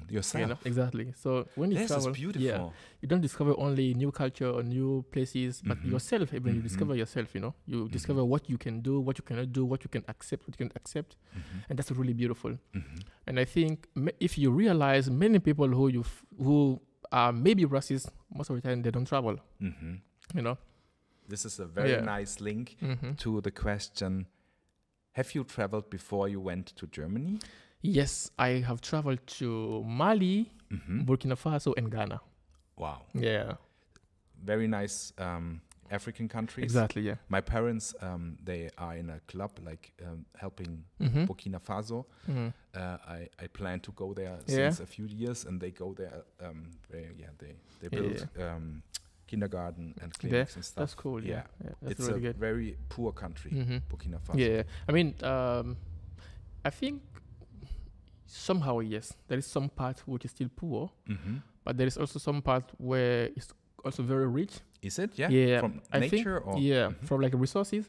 Yourself. You know? Exactly. So when you travel, is beautiful. You don't discover only new culture or new places, but yourself. Even you discover yourself. You know, you discover what you can do, what you cannot do, what you can accept, what you can accept, and that's really beautiful. And I think if you realize many people who are maybe racist, most of the time they don't travel. You know, this is a very nice link to the question. Have you traveled before you went to Germany? Yes, I have traveled to Mali, Burkina Faso, and Ghana. Wow. Yeah. Very nice African countries. Exactly, yeah. My parents, they are in a club, like helping Burkina Faso. I plan to go there since a few years, and they go there. They build kindergarten and clinics and stuff. That's cool. Yeah, that's it's really a good. very poor country, Burkina Faso. Yeah, I mean, I think somehow yes, there is some part which is still poor, but there is also some part where it's also very rich. Is it? Yeah. Yeah. From I nature think, or from like resources.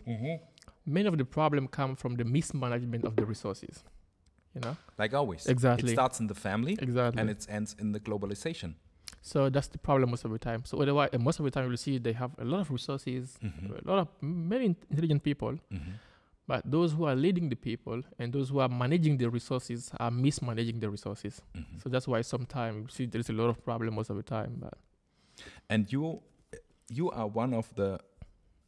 Many of the problem come from the mismanagement of the resources. You know. Like always. Exactly. It starts in the family. Exactly. And it ends in the globalization. So that's the problem most of the time. So otherwise, most of the time you'll see they have a lot of resources, a lot of many intelligent people, but those who are leading the people and those who are managing the resources are mismanaging the resources. So that's why sometimes you see there's a lot of problem most of the time. But and you are one of the,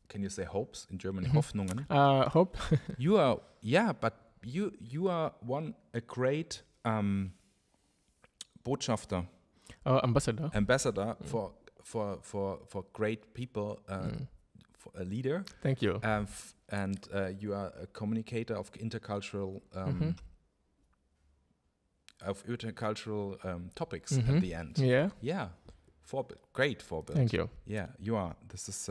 can you say hopes in German? Hoffnungen. Hope. You are, but you are a great Botschafter. Ambassador for great people, for a leader. Thank you. And you are a communicator of intercultural topics at the end. Yeah. Great forebild. Thank you. Yeah, you are. This is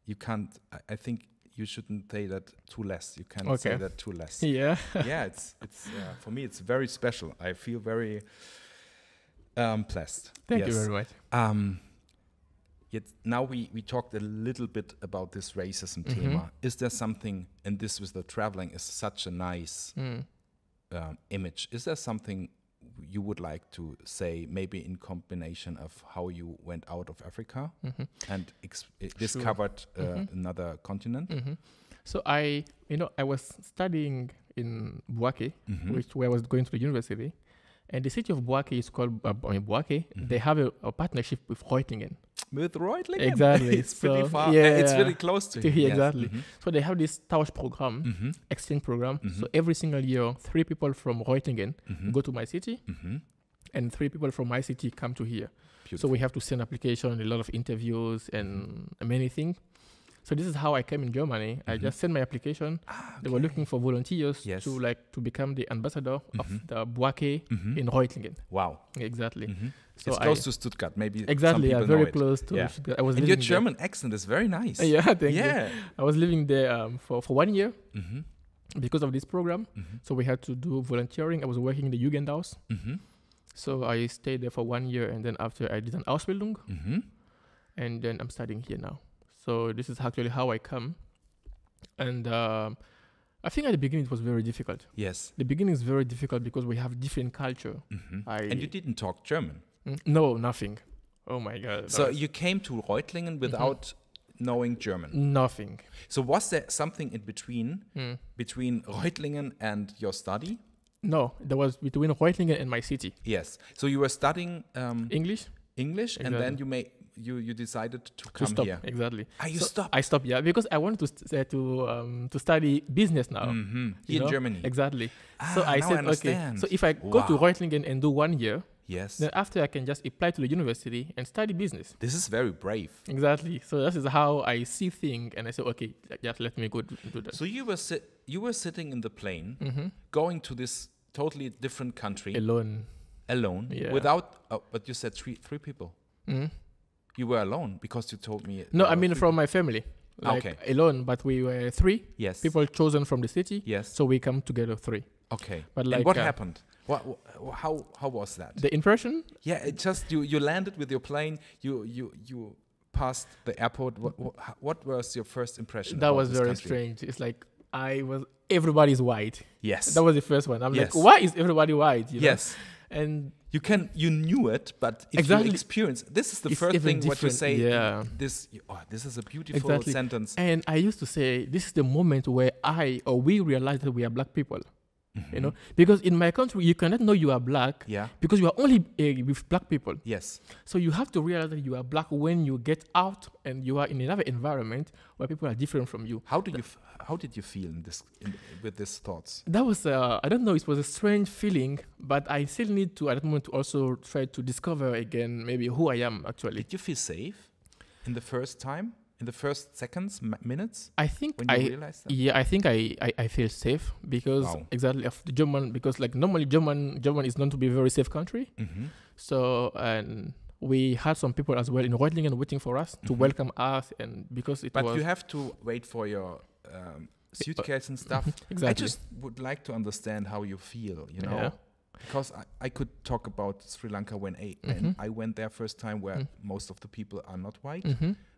you can't. I think you shouldn't say that too less. You can't say that too less. Yeah. Yeah. It's for me. It's very special. I feel very blessed. Thank you very much. Yet now we talked a little bit about this racism thema. Is there something, and this with the traveling is such a nice image. Is there something you would like to say, maybe in combination of how you went out of Africa and discovered another continent? So I was studying in Bouaké, where I was going to the university. And the city of Bouaké is called Bouaké. They have a partnership with Reutingen. With Reutingen? Exactly. It's pretty far. Yeah, it's really close to here. Yes. Exactly. So they have this Tausch program, exchange program. So every single year, 3 people from Reutingen go to my city, and 3 people from my city come to here. Beautiful. So we have to send application, a lot of interviews, and many things. So this is how I came in Germany. I just sent my application. They were looking for volunteers to become the ambassador of the Bouaké in Reutingen. Wow. Exactly. So it's close to Stuttgart, maybe. Exactly, some people very know close to Stuttgart. I was and your German accent is very nice. Thank you. I was living there for 1 year because of this program. So we had to do volunteering. I was working in the Jugendhaus. So I stayed there for 1 year, and then after I did an Ausbildung, and then I'm studying here now. So this is actually how I come. And I think at the beginning it was very difficult. Yes. The beginning is very difficult because we have different culture. And you didn't talk German? No, nothing. Oh my God. So you came to Reutlingen without knowing German? Nothing. So was there something in between Reutlingen and your study? No, there was between Reutlingen and my city. Yes. So you were studying English, exactly. And then you decided to come stop. here. Exactly. You stopped? I stopped, yeah, because I wanted to study business now. Here in Germany. Exactly. So I said, okay, so if I go to Reutlingen and do 1 year, then after I can just apply to the university and study business. This is very brave. Exactly. So this is how I see things, and I said, okay, just let me go do that. So you were sitting in the plane, going to this totally different country alone, yeah. Without. But you said three people. You were alone because you told me. No, I mean from my family. Alone, but we were 3 people chosen from the city. Yes. So we come together 3. Okay. But and what happened? How was that? The impression? Yeah, it just you landed with your plane. You passed the airport. What was your first impression? That was very strange. It's like everybody's white. Yes. That was the first one. I'm like, why is everybody white? You know? Yes. And you knew it, but if you experience, this is the first thing what you say. Yeah. This is a beautiful sentence. And I used to say, this is the moment where we realize that we are black people. You know, because in my country you cannot know you are black because you are only with black people. Yes. So you have to realize that you are black when you get out and you are in another environment where people are different from you. How did you feel with these thoughts? That was I don't know. It was a strange feeling, but I still need to at that moment to also try to discover again maybe who I am actually. Did you feel safe in the first time? In the first seconds, minutes? I think when you realized that? Yeah, I think I feel safe because exactly of the German, because like normally German is known to be a very safe country. So and we had some people as well in Reutlingen waiting for us to welcome us, and because but you have to wait for your suitcase and stuff. Exactly. I just would like to understand how you feel, you know. Yeah. Because I could talk about Sri Lanka when I went there first time where most of the people are not white.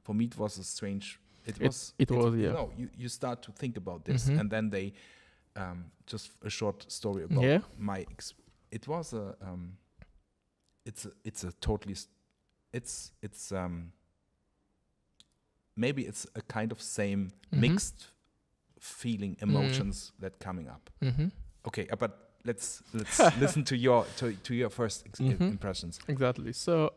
For me, it was a strange. It was. Yeah. You know, you start to think about this, and then they, just a short story about my. It was a. It's a totally. It's maybe it's a kind of same mixed feeling emotions that coming up. Okay, but let's listen to your first impressions. Exactly. So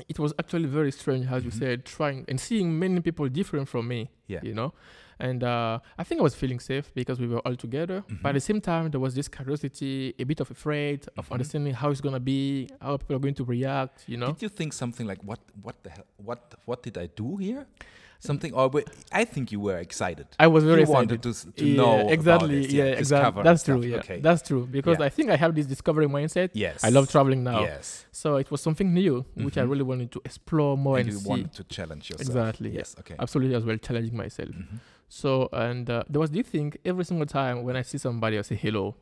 it was actually very strange, as you said, trying and seeing many people different from me. Yeah. You know, and I think I was feeling safe because we were all together. But at the same time, there was this curiosity, a bit of afraid of understanding how it's gonna be, how people are going to react. You know. Did you think something like, what the hell? What did I do here? Something, or I think you were excited. I was very excited. You wanted to know exactly. About it, exactly. That's true. Yeah, okay. That's true. Because I think I have this discovery mindset. Yes. I love traveling now. Yes. So it was something new, which I really wanted to explore more and see. You wanted to challenge yourself. Exactly. Yes. Okay. Absolutely, as well, challenging myself. So and there was this thing every single time when I see somebody, I say hello,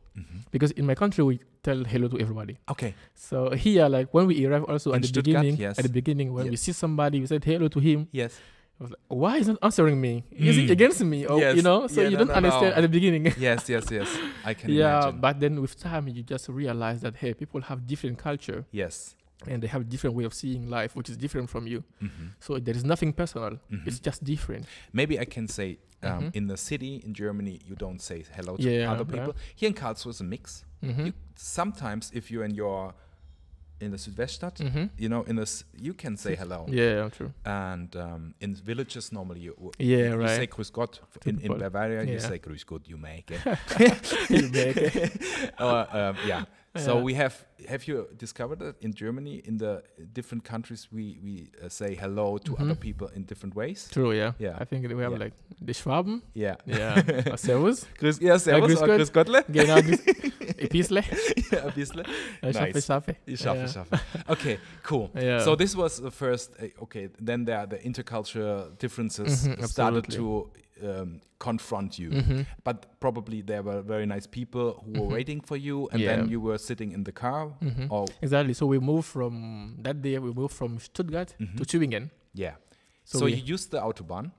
because in my country we tell hello to everybody. Okay. So here, like when we arrive, also at the beginning, when we see somebody, we said hello to him. Yes. I was like, why is he not answering me? Is he against me? Or, you know, so you don't understand at the beginning. Yes. I can imagine. Yeah, but then with time, you just realize that, hey, people have different culture. Yes. And they have different way of seeing life, which is different from you. So there is nothing personal. It's just different. Maybe I can say, in the city, in Germany, you don't say hello to other people. Here in Karlsruhe, it's a mix. Sometimes if you're in the Südweststadt, you know, you can say hello. Yeah, true. And in villages, normally you say Grüß Gott. In Bavaria, you say Grüß Gott, you make it. You make it. So we have you discovered that in Germany, in the different countries, we say hello to other people in different ways? True, yeah. I think we have like the Schwaben. Yeah. Servus. Servus or Grüß Gottle. Genau, ein bisschen. Ein bisschen. Ich schaffe. Okay, cool. Yeah. So this was the first, then the intercultural differences started to confront you. But probably there were very nice people who were waiting for you, and then you were sitting in the car. Or Exactly. So we moved from Stuttgart to Tübingen. yeah. So you used the Autobahn.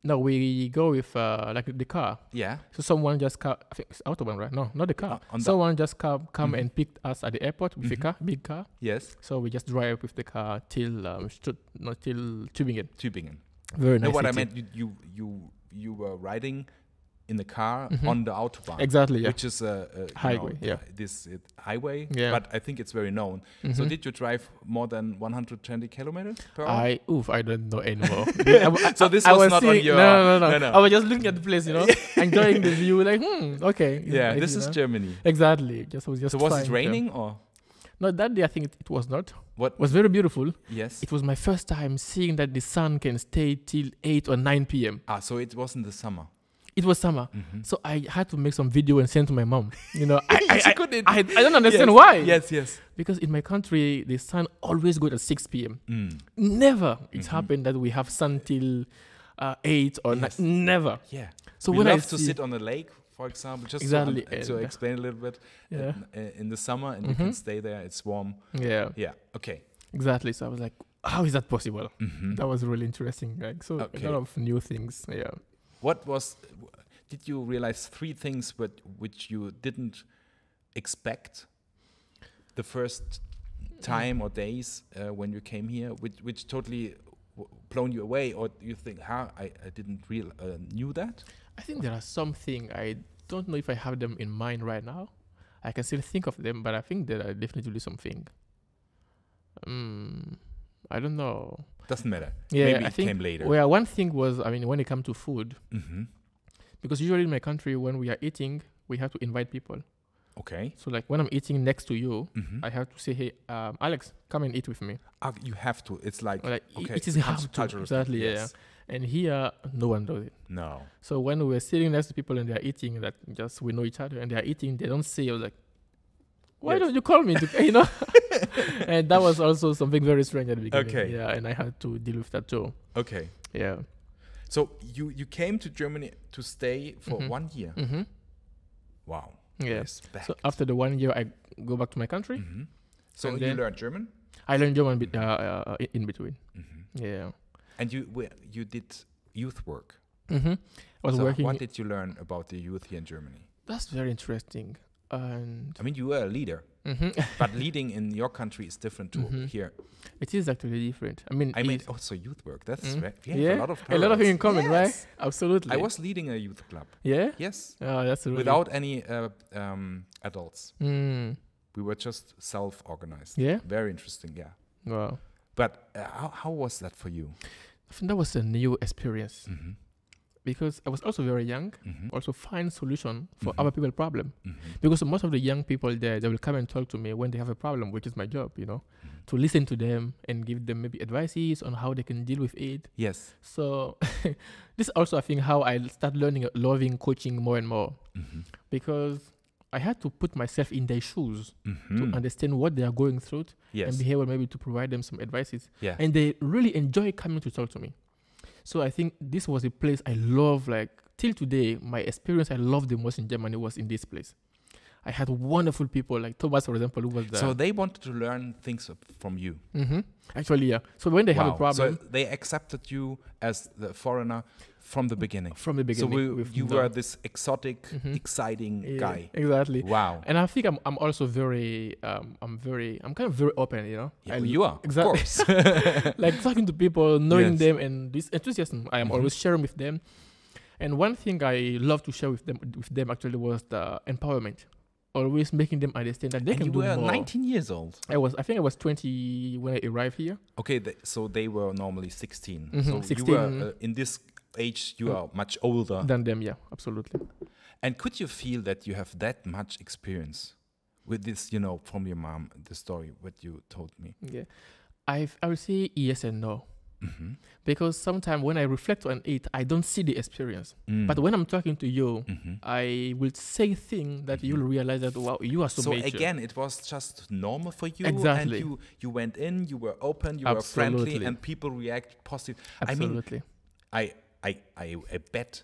No, we go with like the car. Yeah. So someone just I think it's Autobahn, right? No, not the car. Someone just come and picked us at the airport with a car, big car. Yes. So we just drive with the car till Tübingen. Tübingen. Very nice. No, what I city. meant, you were riding in the car on the Autobahn. Exactly, yeah. Which is a highway, this highway. Yeah. But I think it's very known. So did you drive more than 120 kilometers per hour? I don't know anymore. So this was not on your... No. I was just looking at the place, enjoying the view, like, okay. Yeah, this is Germany. Exactly. So was it raining or? No, that day I think it was not. What? It was very beautiful. Yes. It was my first time seeing that the sun can stay till 8 or 9 p.m. So it wasn't the summer. It was summer. So I had to make some video and send to my mom. I don't understand why. Yes. Because in my country, the sun always goes at 6 p.m. Never it's happened that we have sun till 8 or 9. Never. Yeah. So we when love to sit on the lake, for example, just to explain a little bit. Yeah. In the summer, and you can stay there. It's warm. Yeah. Yeah. Okay. Exactly. So I was like, how is that possible? That was really interesting. Like, so a lot of new things. Yeah. Did you realize 3 things which you didn't expect the first time or days when you came here, which totally blown you away, or you think, I didn't knew that? I think there are something, I don't know if I have them in mind right now. I can still think of them, but I think there are definitely something. I don't know. Doesn't matter. Yeah, Maybe I it think, came later. Well, one thing was, when it comes to food, because usually in my country, when we are eating, we have to invite people. Okay. So like when I'm eating next to you, I have to say, hey, Alex, come and eat with me. You have to. It's like okay, it is cultural. Exactly, yes. Yeah. And here, no one does it. No. So when we're sitting next to people and they're eating, that just we know each other and they're eating, they don't say, I was like, why don't you call me? And that was also something very strange at the beginning. Okay. Yeah, and I had to deal with that too. Okay. Yeah. So you came to Germany to stay for 1 year. Wow. Yes. So after the 1 year, I go back to my country. So you learned German? I learned German in between. Yeah. And you did youth work. I was working. What did you learn about the youth here in Germany? That's very interesting. And I mean, you were a leader, but leading in your country is different to here. It is actually different. I mean, also youth work. That's right. Yeah, a lot of things in common, right? Absolutely. I was leading a youth club. Yeah. Yes. Oh, that's really without any adults. We were just self-organized. Yeah. Very interesting. Yeah. Wow. But how was that for you? I think that was a new experience. Because I was also very young, also find solution for other people's problem. Because most of the young people there, they will come and talk to me when they have a problem, which is my job, to listen to them and give them maybe advices on how they can deal with it. Yes. So this also, I think, how I start loving coaching more and more. Because I had to put myself in their shoes to understand what they are going through and be able maybe to provide them some advices. Yeah. And they really enjoy coming to talk to me. So I think this was a place I love, like till today, my experience I love the most in Germany was in this place. I had wonderful people like Thomas, for example, who was there. So they wanted to learn things from you. Actually, yeah. So when they have a problem. So they accepted you as the foreigner from the beginning. From the beginning. So you were this exotic, exciting guy. Exactly. Wow. And I think I'm also very, I'm kind of very open, Yeah, you are, exactly. Of course. Like talking to people, knowing them, and this enthusiasm I am always sharing with them. And one thing I love to share with them actually was the empowerment. Always making them understand that they can do more. You were 19 years old. I think I was 20 when I arrived here. Okay, so they were normally 16. So 16. You were, in this age, you are much older. Than them, yeah, absolutely. And could you feel that you have that much experience with this, from your mom, the story, what you told me? Yeah, I would say yes and no. Because sometimes when I reflect on it, I don't see the experience. But when I'm talking to you, I will say things that you'll realize that, wow, you are so mature. So again, it was just normal for you. Exactly. And you went in, you were open, you were friendly, and people react positive. Absolutely. I mean, I bet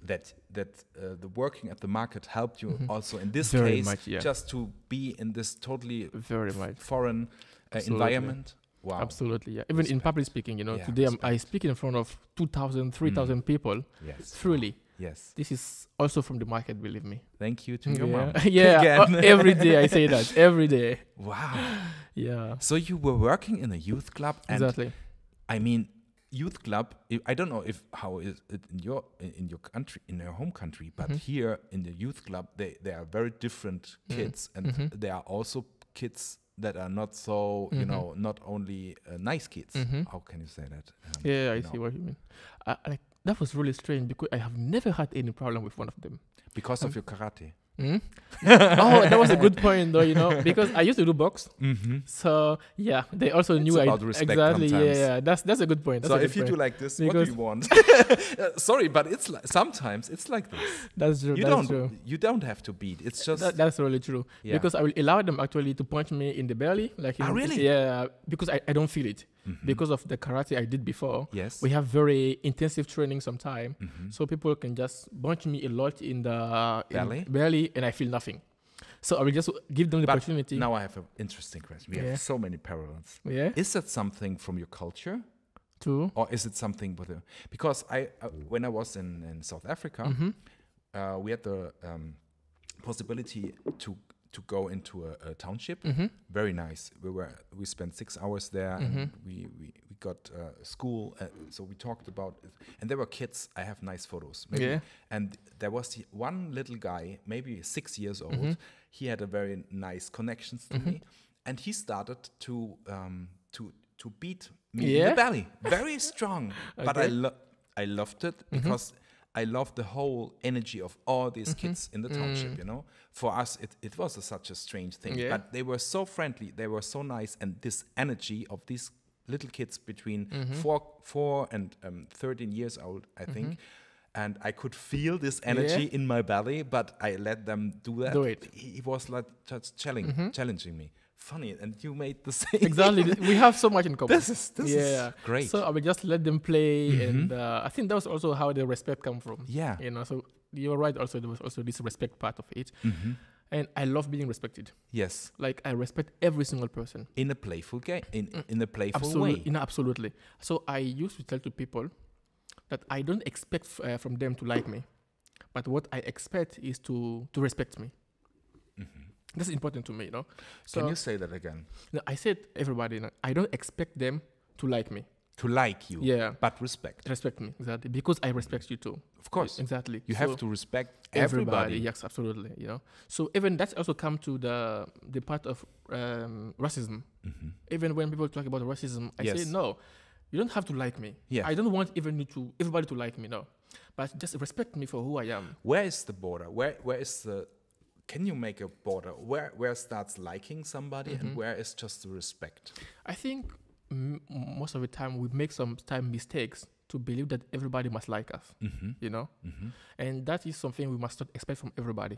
that the working at the market helped you also in this Very case, much, yeah. just to be in this totally Very much. foreign environment. Wow. Absolutely, yeah. Even in public speaking, Yeah, today I speak in front of 2,000, 3,000 people freely. Yes. This is also from the market, believe me. Thank you to your mom. Yeah, every day I say that, every day. Wow. Yeah. So you were working in a youth club, and Exactly. I mean, youth club. I don't know how is it in your country, in your home country, but here in the youth club, they are very different kids, and there are also kids that are not so, not only nice kids. How can you say that? I see what you mean. That was really strange because I have never had any problem with one of them. Because of your karate. Oh, that was a good point, though, because I used to do box. So yeah, they also knew about respect exactly. sometimes. Yeah, that's a good point. That's So a good if you point. do like this, Because what do you want? Sorry, but it's sometimes it's like this. That's true. You don't have to beat. It's just That's really true. Yeah. Because I will allow them actually to punch me in the belly, like really? Yeah, because I don't feel it because of the karate I did before. Yes. We have very intensive training sometime, so people can just punch me a lot in the belly, and I feel nothing. So I will just give them the opportunity. Now I have an interesting question. We have so many parallels. Yeah. Is that something from your culture? True. Or is it something with because when I was in South Africa, we had the possibility to go into a township. Very nice. We spent 6 hours there, and we got school. So we talked about it, and there were kids. I have nice photos. Maybe. And there was one little guy, maybe 6 years old. He had a very nice connections to me, and he started to beat me in the belly, very strong. But I loved it because I loved the whole energy of all these kids in the township. For us, it was such a strange thing. But they were so friendly, they were so nice, and this energy of these little kids between 4 and 13 years old, I think. And I could feel this energy in my belly, but I let them do that. He was like just challenging me. Funny, and you made the same. Exactly. We have so much in common. This is great. So I will just let them play, and I think that was also how the respect come from. Yeah. So you're right. Also, there was also this respect part of it, and I love being respected. Yes. Like I respect every single person in a playful game, in a playful way. Absolutely. So I used to tell to people that I don't expect from them to like me, but what I expect is to respect me. That's important to me, So can you say that again? No, I said everybody. I don't expect them to like me. To like you, but respect. Respect me, exactly, because I respect you too. Of course, exactly. You have to respect everybody. Yes, absolutely. So even that's also come to the part of racism. Even when people talk about racism, I say no. You don't have to like me. I don't want everybody to like me. No, but just respect me for who I am. Where is the border? Where is the? Can you make a border? Where starts liking somebody and where is just the respect? I think most of the time we make mistakes to believe that everybody must like us. And that is something we must not expect from everybody.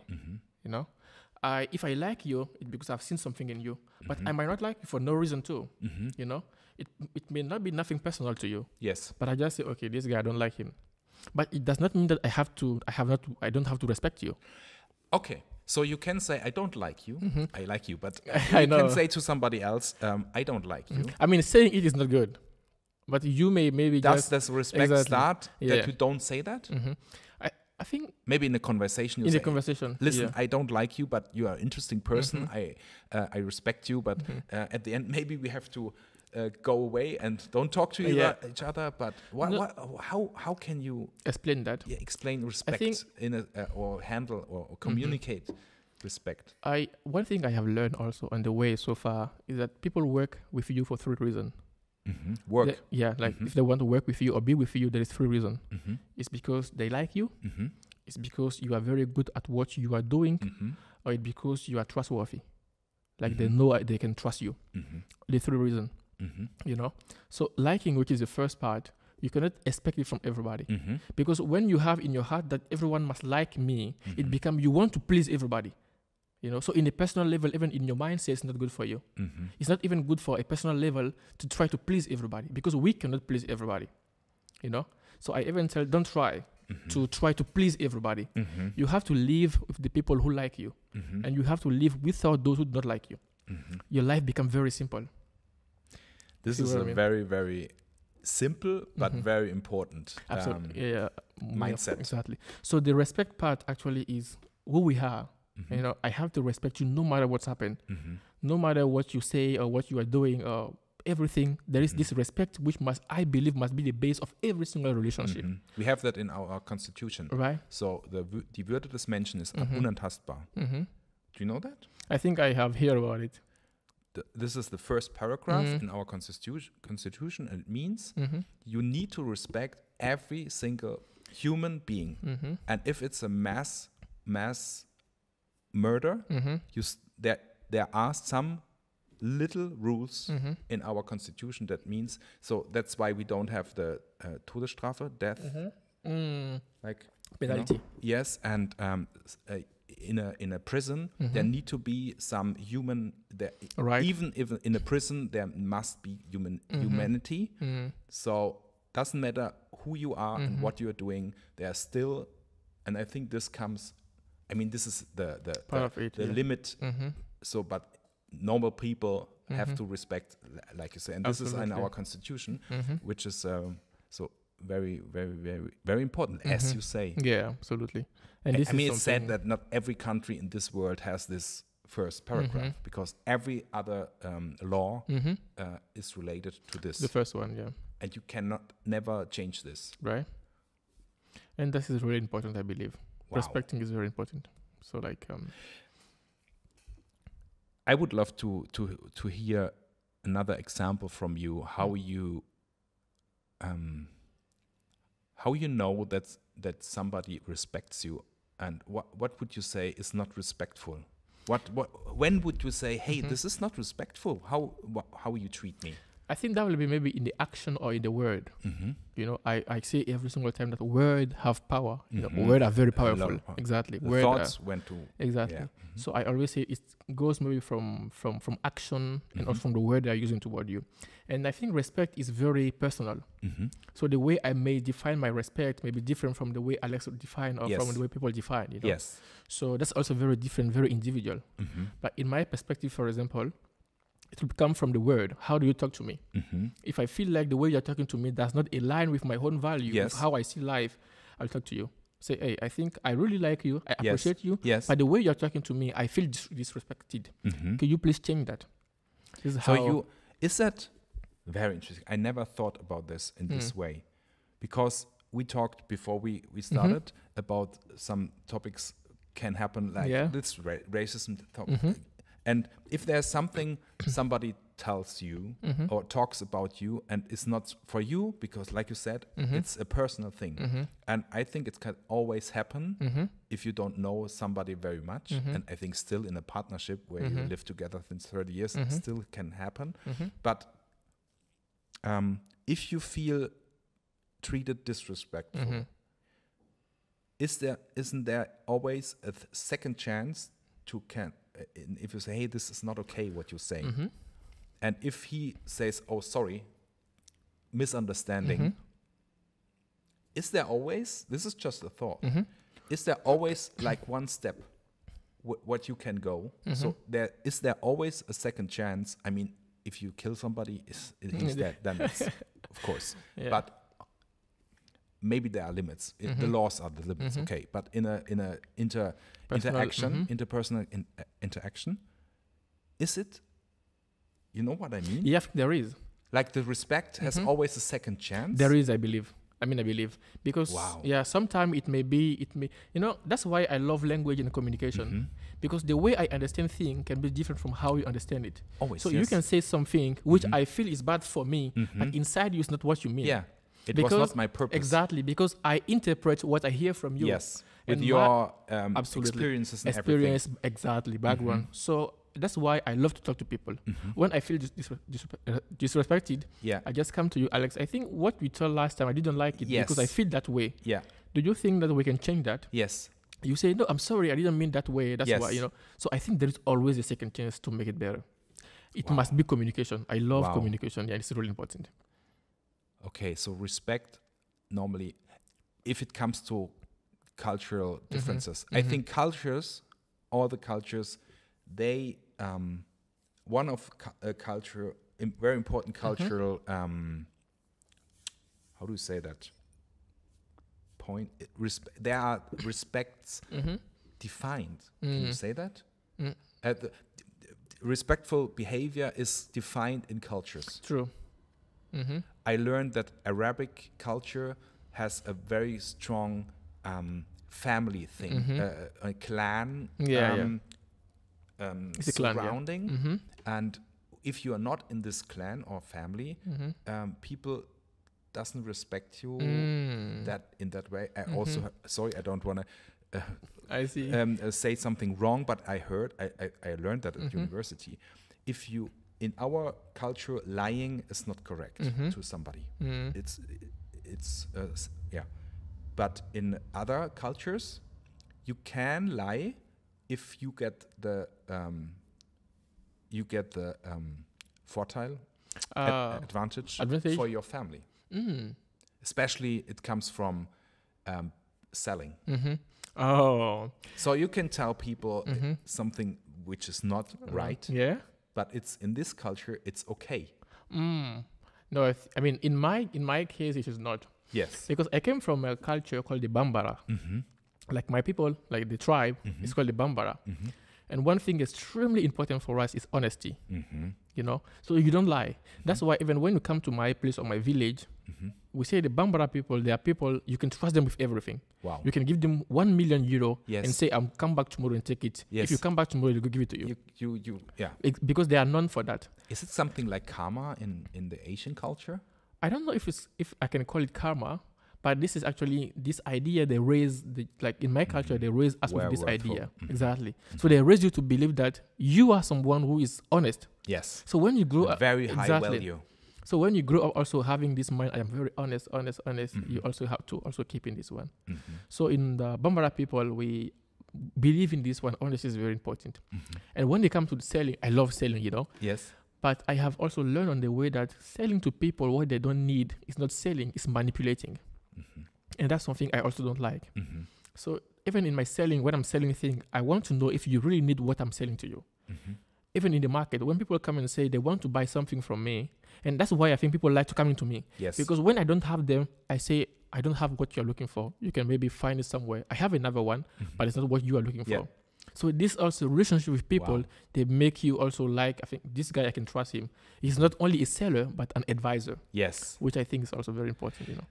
If I like you, it's because I've seen something in you, but I might not like you for no reason too. It may not be nothing personal to you. Yes. But I just say, okay, this guy, I don't like him. But it does not mean that I don't have to respect you. Okay. So you can say, I don't like you. I like you. But you can say to somebody else, I don't like you. I mean, saying it is not good. But you maybe does this respect start that you don't say that? I think maybe in a conversation. In a conversation, listen, I don't like you, but you are an interesting person. I respect you, but at the end, maybe we have to go away and don't talk to each other. But how can you explain that? Yeah, explain respect or handle or communicate respect. One thing I have learned also on the way so far is that people work with you for 3 reasons. Work. If they want to work with you or be with you, there is 3 reasons. It's because they like you. It's because you are very good at what you are doing, or it's because you are trustworthy. Like they know they can trust you. The 3 reasons. So liking, which is the first part, you cannot expect it from everybody. Because when you have in your heart that everyone must like me, it becomes you want to please everybody. So in a personal level, even in your mindset, it's not good for you. It's not even good for a personal level to try to please everybody, because we cannot please everybody. So I even tell, don't try. to try to please everybody. You have to live with the people who like you, and you have to live without those who do not like you. Your life becomes very simple. This is a very, very simple but very important mindset. Exactly. So the respect part actually is who we are. You know, I have to respect you no matter what's happened, no matter what you say or what you are doing or everything. There is this respect which I believe must be the base of every single relationship. We have that in our constitution. Right. So die Würde des Menschen ist unantastbar. Do you know that? I think I have heard about it. This is the first paragraph in our constitution, and it means you need to respect every single human being. And if it's a mass murder, there are some little rules in our constitution that means, so that's why we don't have the Todesstrafe, death, like penalty. You know? Yes, and in a prison there need to be some human. Even if in a prison there must be humanity. So doesn't matter who you are and what you are doing. There are still, and I think this comes. I mean, this is the limit. So, but normal people have to respect, like you say, and this is in our constitution, which is so very, very, very, very important, as you say. Yeah, absolutely. And this it's said that not every country in this world has this first paragraph because every other law is related to this. The first one, yeah. And you cannot never change this. Right. And this is really important, I believe. Wow. Respecting is very important. So, like, I would love to hear another example from you. How you know that somebody respects you, and what would you say is not respectful? When would you say, hey, this is not respectful? How you treat me? I think that will be maybe in the action or in the word. You know, I say every single time that words have power. You know, words are very powerful. Exactly. The thoughts went to exactly. Yeah. So I always say it goes maybe from action and also from the word they are using toward you. And I think respect is very personal. So the way I may define my respect may be different from the way Alex would define or from the way people define. You know? Yes. So that's also very different, very individual. But in my perspective, for example, it will come from the word. How do you talk to me? If I feel like the way you're talking to me does not align with my own value, with how I see life, I'll talk to you. Say, hey, I think I really like you. I appreciate you. Yes. But the way you're talking to me, I feel disrespected. Can you please change that? This is is that very interesting? I never thought about this in this way. Because we talked before we started about some topics can happen like this racism topic. And if there's something somebody tells you or talks about you and it's not for you, because like you said, it's a personal thing. And I think it can always happen if you don't know somebody very much. And I think still in a partnership where you live together since 30 years, it still can happen. But if you feel treated disrespectful, isn't there always a second chance to if you say, hey, this is not okay what you're saying, and if he says, oh, sorry, misunderstanding, is there always, this is just a thought, is there always like one step what you can go? So is there always a second chance? I mean, if you kill somebody, he's dead, then it's, of course. But maybe there are limits. The laws are the limits, okay. But in a interpersonal interaction, is it? You know what I mean? Yeah, there is. Like the respect has always a second chance. There is, I believe. Because sometimes it may, you know, that's why I love language and communication. Because the way I understand things can be different from how you understand it. Always. So you can say something which I feel is bad for me, but inside you is not what you mean. Yeah. It was not my purpose. Exactly, because I interpret what I hear from you. Yes, with your experiences and everything. Exactly, background. So that's why I love to talk to people. When I feel disrespected, I just come to you, Alex. I think what we told last time, I didn't like it because I feel that way. Yeah. Do you think that we can change that? Yes. You say, no, I'm sorry, I didn't mean that way. That's why, you know. So I think there is always a second chance to make it better. It must be communication. I love communication. Yeah, it's really important. Okay, so respect normally if it comes to cultural differences. I think cultures, all the cultures, they one of culture, very important cultural how do you say that? There are respects defined. Can you say that? Respectful behavior is defined in cultures. True. I learned that Arabic culture has a very strong family thing, a clan It's a clan, surrounding. And if you are not in this clan or family, people doesn't respect you that in that way. I also, sorry, I don't want to I see. say something wrong, but I learned that at university. If you, in our culture, lying is not correct to somebody. It's but in other cultures, you can lie if you get the Vorteil, advantage for your family. Especially it comes from selling. Oh. So you can tell people something which is not right. Yeah. But it's in this culture, it's okay. No, I mean, in my case, it is not. Yes. Because I came from a culture called the Bambara. Like my people, like the tribe, it's called the Bambara. And one thing extremely important for us is honesty. You know, so you don't lie. That's why even when you come to my place or my village, we say the Bambara people, they are people, you can trust them with everything. Wow. You can give them €1 million Yes. and say, I'm come back tomorrow and take it. Yes. If you come back tomorrow, they'll give it to you. Yeah. Because they are known for that. Is it something like karma in the Asian culture? I don't know if I can call it karma, but this is actually this idea they raise, like in my culture, they raise us with this idea. Exactly. So they raise you to believe that you are someone who is honest. Yes. So when you grow up, very high value. So when you grow up also having this mind, I am very honest, you also have to also keep in this one. So in the Bambara people, we believe in this one. Honesty is very important. And when they come to the selling, I love selling, you know. Yes. But I have also learned on the way that selling to people what they don't need is not selling, it's manipulating. And that's something I also don't like. So even in my selling, when I'm selling things, I want to know if you really need what I'm selling to you. Even in the market, when people come and say they want to buy something from me, and that's why I think people like to come into me. Yes. Because when I don't have them, I say, I don't have what you're looking for. You can maybe find it somewhere. I have another one, but it's not what you are looking for. So this also relationship with people, they make you also like, I think this guy, I can trust him. He's not only a seller, but an advisor. Yes. Which I think is also very important, you know.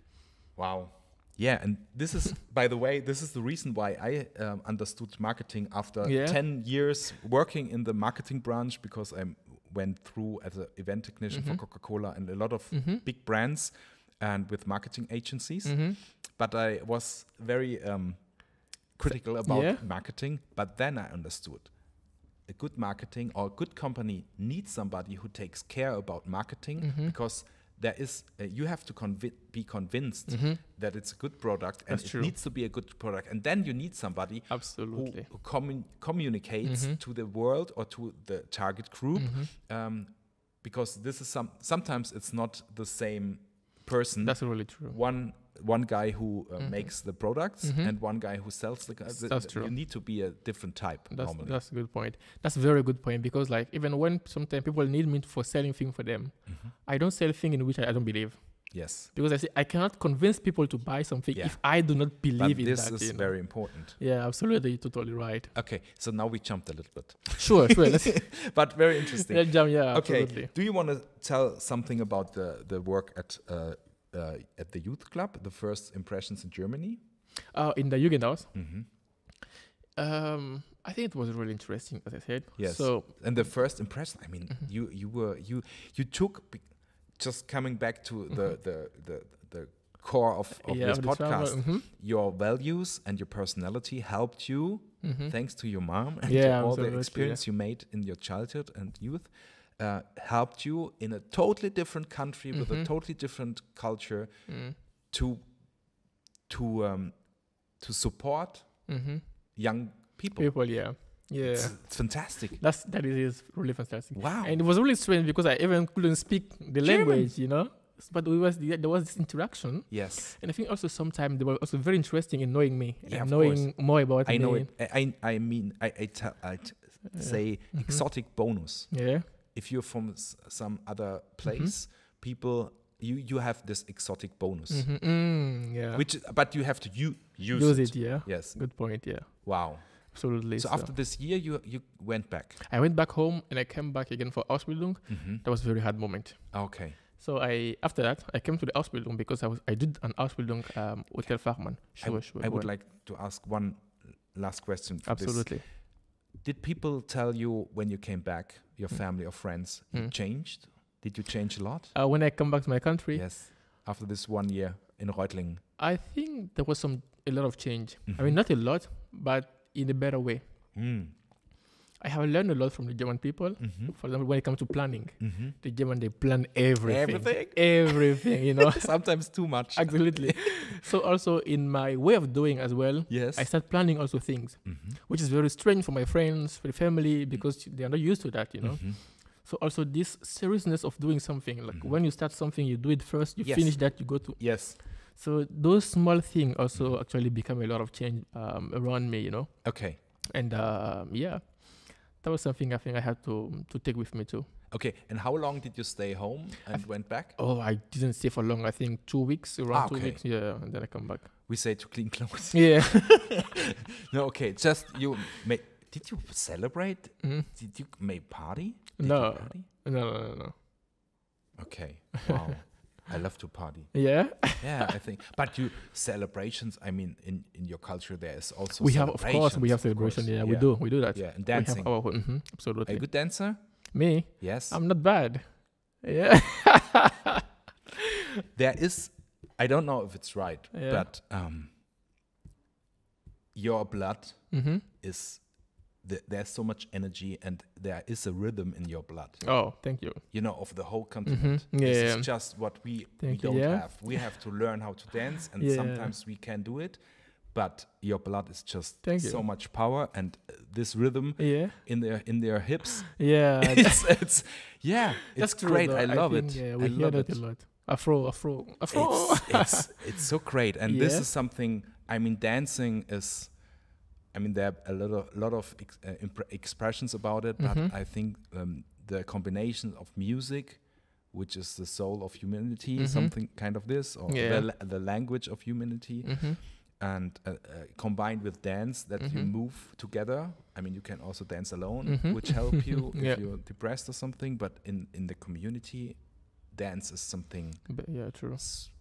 Wow. Yeah, and this is, by the way, this is the reason why I understood marketing after 10 years working in the marketing branch, because I went through as an event technician for Coca-Cola and a lot of big brands and with marketing agencies. But I was very critical about marketing, but then I understood a good marketing or a good company needs somebody who takes care about marketing, because there is you have to be convinced that it's a good product, and it needs to be a good product, and then you need somebody who communicates to the world or to the target group, because this is sometimes it's not the same person. That's really true. One guy who makes the products and one guy who sells the. That's true. You need to be a different type. Normally. That's a good point. That's a very good point, because like even when sometimes people need me for selling things for them, I don't sell things in which I don't believe. Yes. Because I say I cannot convince people to buy something if I do not believe in that. This is very important. Yeah, absolutely. You're totally right. Okay, so now we jumped a little bit. Sure. But very interesting. Okay. Absolutely. Do you want to tell something about the work at the youth club, the first impressions in Germany? In the Jugendhaus? I think it was really interesting, as I said. Yes. So, and the first impression, I mean, you took, just coming back to the core of this podcast, your values and your personality helped you, thanks to your mom and all the experience you made in your childhood and youth, helped you in a totally different country with a totally different culture to support young people. It's fantastic. That is really fantastic. Wow. And it was really strange because I even couldn't speak the language, you know. but there was this interaction. Yes. And I think also sometimes they were also very interesting in knowing me Yeah, and of knowing course. more about I me. know it. I mean, I say exotic bonus. Yeah. If you're from some other place, people, you have this exotic bonus. Yeah. But you have to use it. Yeah. Yes. Good point. Yeah. Wow. Absolutely. So after this year, you went back. I went back home and I came back again for Ausbildung. That was a very hard moment. Okay. So after that I came to the Ausbildung because I did an Ausbildung Hotelfachmann. I would like to ask one last question. For Absolutely. This. Did people tell you when you came back, your family or friends, you changed? Did you change a lot? When I come back to my country? Yes. After this 1 year in Reutlingen? I think there was a lot of change. I mean, not a lot, but in a better way. I have learned a lot from the German people. For example, when it comes to planning, the German, they plan everything. Everything, you know. Sometimes too much. Absolutely. So also in my way of doing as well, yes, I start planning also things, which is very strange for my friends, for the family, because they are not used to that, you know. So also this seriousness of doing something, like when you start something, you do it first, you finish that, you go to. Yes. So those small things also actually become a lot of change around me, you know. Okay. And yeah, that was something I think I had to take with me too. Okay. And how long did you stay home and went back? Oh, I didn't stay for long. I think 2 weeks, around 2 weeks. Yeah, and then I come back. We say to clean clothes. Yeah. No, okay. Just did you celebrate? Did you make party? No. Party? No. Okay. Wow. I love to party. Yeah. Yeah, I think. But celebrations. I mean, in your culture, there is also. We have, of course, we have celebration. Yeah, we do that. Yeah, and dancing. We have absolutely. Are you a good dancer? Me? Yes. I'm not bad. Yeah. There is. I don't know if it's right, but your blood is. There's so much energy and there is a rhythm in your blood. Oh, thank you. You know, of the whole continent. This is just what we don't have. We have to learn how to dance and sometimes we can do it. But your blood is just so much power and this rhythm in their hips. Yeah. it's That's great. True, I love it. Yeah, we hear that a lot. Afro. It's so great. And this is something, I mean, dancing is... I mean, there are a lot of expressions about it, but I think the combination of music, which is the soul of humanity, something kind of this, or the language of humanity, and combined with dance, that you move together. I mean, you can also dance alone, which help you if you're depressed or something, but in the community, dance is something true.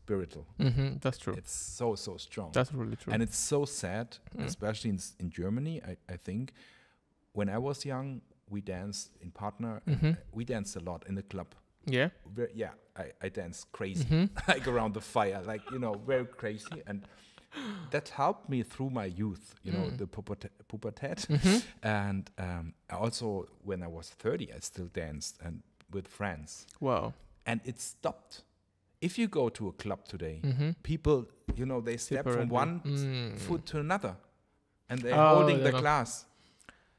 Spiritual. That's true. It's so strong. That's really true. And it's so sad, especially in Germany. I think when I was young, we danced in partner. We danced a lot in the club. Yeah. I danced crazy, like around the fire, like, you know, very crazy. And that helped me through my youth, you know, the pubertät. And also when I was 30, I still danced and with friends. Wow. And it stopped. If you go to a club today, people, you know, they step from one foot to another and they're holding the glass.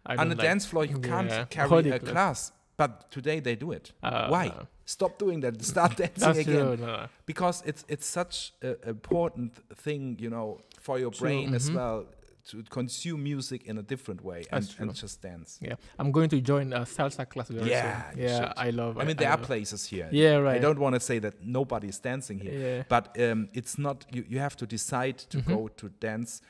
On the dance floor, you can't carry a glass, but today they do it. Why? Stop doing that. Start dancing again. No. Because it's such an important thing, you know, for your brain as well, to consume music in a different way and just dance. Yeah, I'm going to join a salsa class very soon. Yeah, I love. I mean, there are places here. Yeah, right. I don't want to say that nobody's dancing here, but it's not. You have to decide to go to dance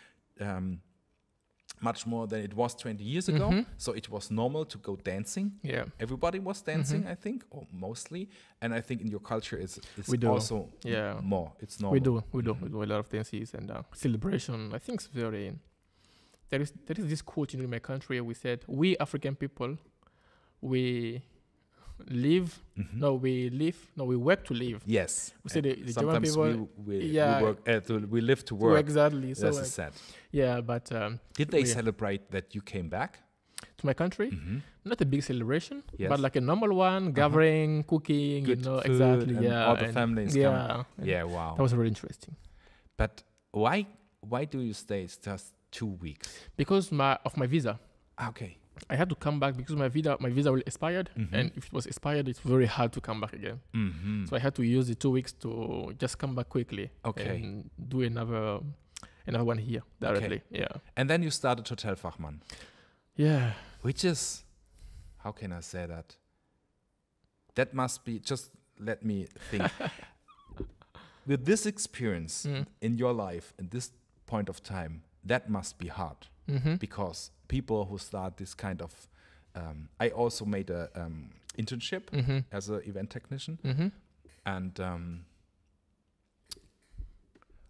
much more than it was 20 years ago. So it was normal to go dancing. Yeah, everybody was dancing, I think, or mostly. And I think in your culture, it's also more. It's normal. We do a lot of dances and celebration. I think it's very. There is this quote in my country. We said, we African people, we live. No, we work to live. Yes. We say the German people. We live to work. Exactly. So that's sad. Yeah, but did they celebrate that you came back to my country? Not a big celebration, but like a normal one, gathering, cooking. Good food, exactly. And all the families. Yeah. Yeah. Wow. That was really interesting. But why do you stay just 2 weeks? Because of my visa. Okay. I had to come back because my visa will expired, and if it was expired, it's very hard to come back again. So I had to use the 2 weeks to just come back quickly and do another one here directly. Yeah. And then you started Hotelfachmann. Yeah. Which is, how can I say that? That must be, just let me think. With this experience in your life, in this point of time, that must be hard. Because people who start this kind of, I also made a internship as an event technician. And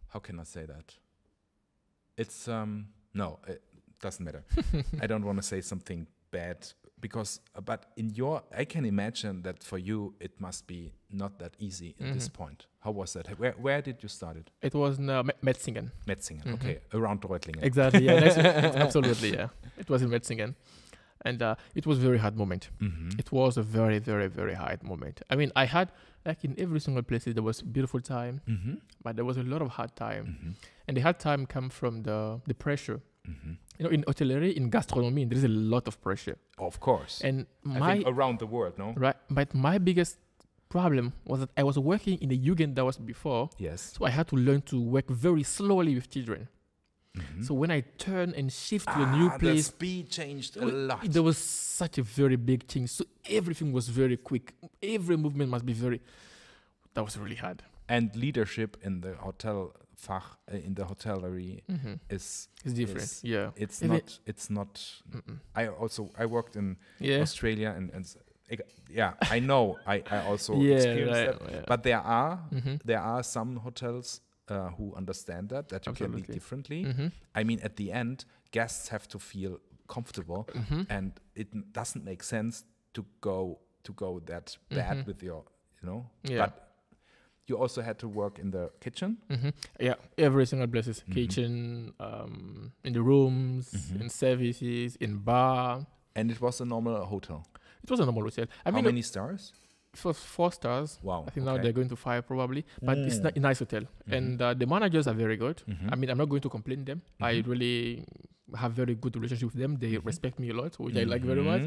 how can I say that? It's, no, it doesn't matter. I don't want to say something bad because, but I can imagine that for you, it must be not that easy at this point. How was that? Where did you start it? It was in Metzingen. Metzingen, okay, around Reutlingen. Exactly, yeah, absolutely, yeah. It was in Metzingen. And it was a very hard moment. It was a very, very, very hard moment. I mean, I had, like in every single place, there was beautiful time, but there was a lot of hard time. And the hard time come from the pressure. You know, in hotelery, in gastronomy, there is a lot of pressure. Of course. And I think around the world, no? Right. But my biggest problem was that I was working in the Jugendaus before. Yes. So I had to learn to work very slowly with children. So when I turn and shift to a new place, the speed changed a lot. There was such a very big change. So everything was very quick. Every movement must be that was really hard. And leadership in the in the hotellery is different. Yeah. It's not. I worked in Australia and I know. I also experienced that. Yeah. But there are some hotels who understand that you can lead differently. I mean, at the end, guests have to feel comfortable, and it doesn't make sense to go that bad with your, But you also had to work in the kitchen. Yeah, every single places, kitchen, in the rooms, in services, in bar. And it was a normal hotel. It was a normal hotel. How many stars? It was 4 stars. Wow. I think now they're going to 5 probably. But it's a nice hotel. And the managers are very good. I mean, I'm not going to complain them. I really have very good relationship with them. They respect me a lot, which I like very much.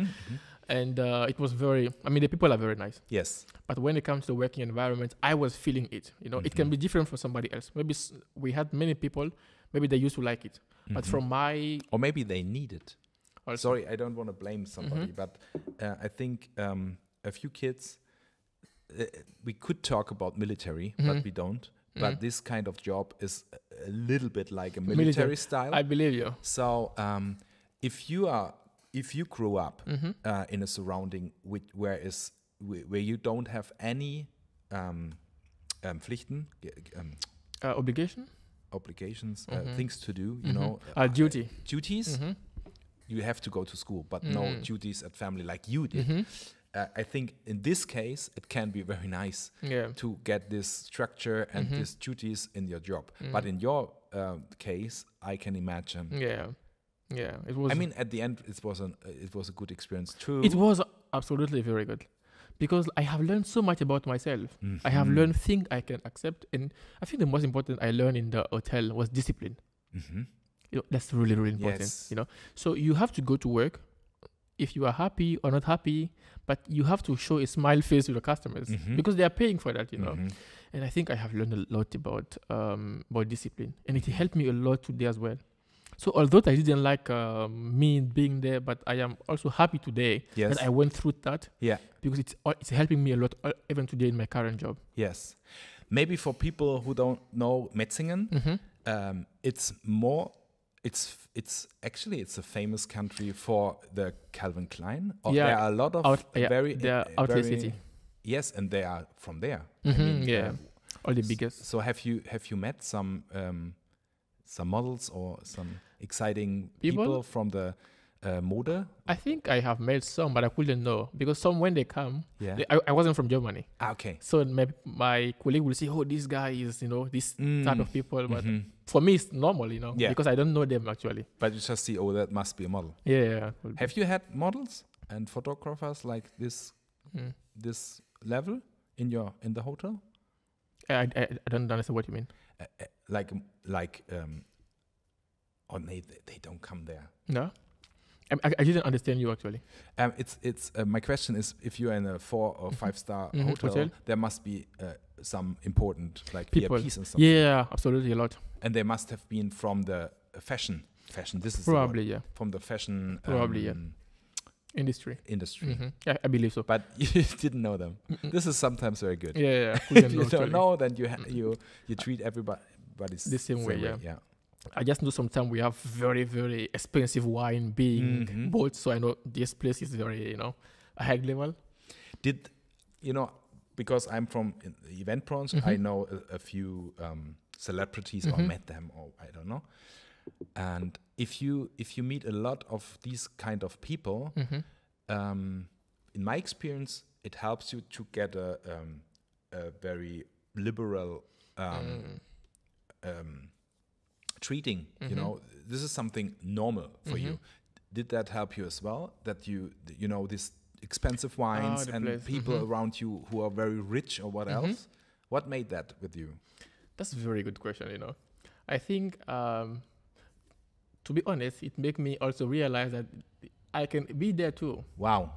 And it was the people are very nice. Yes. But when it comes to the working environment, I was feeling it. It can be different for somebody else. Maybe we had many people, maybe they used to like it. But from or maybe they need it. Also. Sorry, I don't want to blame somebody, but I think a few kids, we could talk about military, but we don't. But this kind of job is a little bit like a military style. I believe you. So if you grew up in a surrounding where you don't have any Pflichten, obligations, things to do, duties. You have to go to school, but no duties at family like you did. I think in this case, it can be very nice to get this structure and these duties in your job. But in your case, I can imagine. Yeah, it was. I mean, at the end, it was a good experience too. It was absolutely very good, because I have learned so much about myself. I have learned things I can accept, and I think the most important I learned in the hotel was discipline. That's really, really important. Yes. So you have to go to work, if you are happy or not happy, but you have to show a smile face to the customers because they are paying for that. And I think I have learned a lot about discipline, and it helped me a lot today as well. So although I didn't like me being there, but I am also happy today that I went through that. Yeah, because it's helping me a lot even today in my current job. Yes, maybe for people who don't know Metzingen, it's more. It's actually a famous country for the Calvin Klein. There are a lot of outlet city. Yes, and they are from there. All the biggest. So have you met some models or some exciting people from the mode? I think I have met some, but I couldn't know because some when they come, I wasn't from Germany. Okay. So my colleague will say, "Oh, this guy is this type of people," but for me it's normal, because I don't know them actually. But you just see, oh, that must be a model. Yeah. Have you had models and photographers like this level in the hotel? I don't understand what you mean. They don't come there. No. I didn't understand you actually. It's my question is, if you're in a 4- or 5-star hotel, there must be some important like People. VIPs and something. Yeah, absolutely a lot. And they must have been from the fashion. This is Probably, the word. From the fashion industry. Yeah, I believe so. but you didn't know them. This is sometimes very good. Yeah. If you don't know, then you treat everybody the same way. Yeah. I just know sometimes we have very, very expensive wine being bought, so I know this place is very, a high level. Because I'm from the event branch, I know a few celebrities or met them, or I don't know. And if you meet a lot of these kind of people, in my experience, it helps you to get a very liberal treating. This is something normal for you. Did that help you as well? That this expensive wines and people around you who are very rich, or what else? What made that with you? That's a very good question. I think, to be honest, it made me also realize that I can be there too. Wow.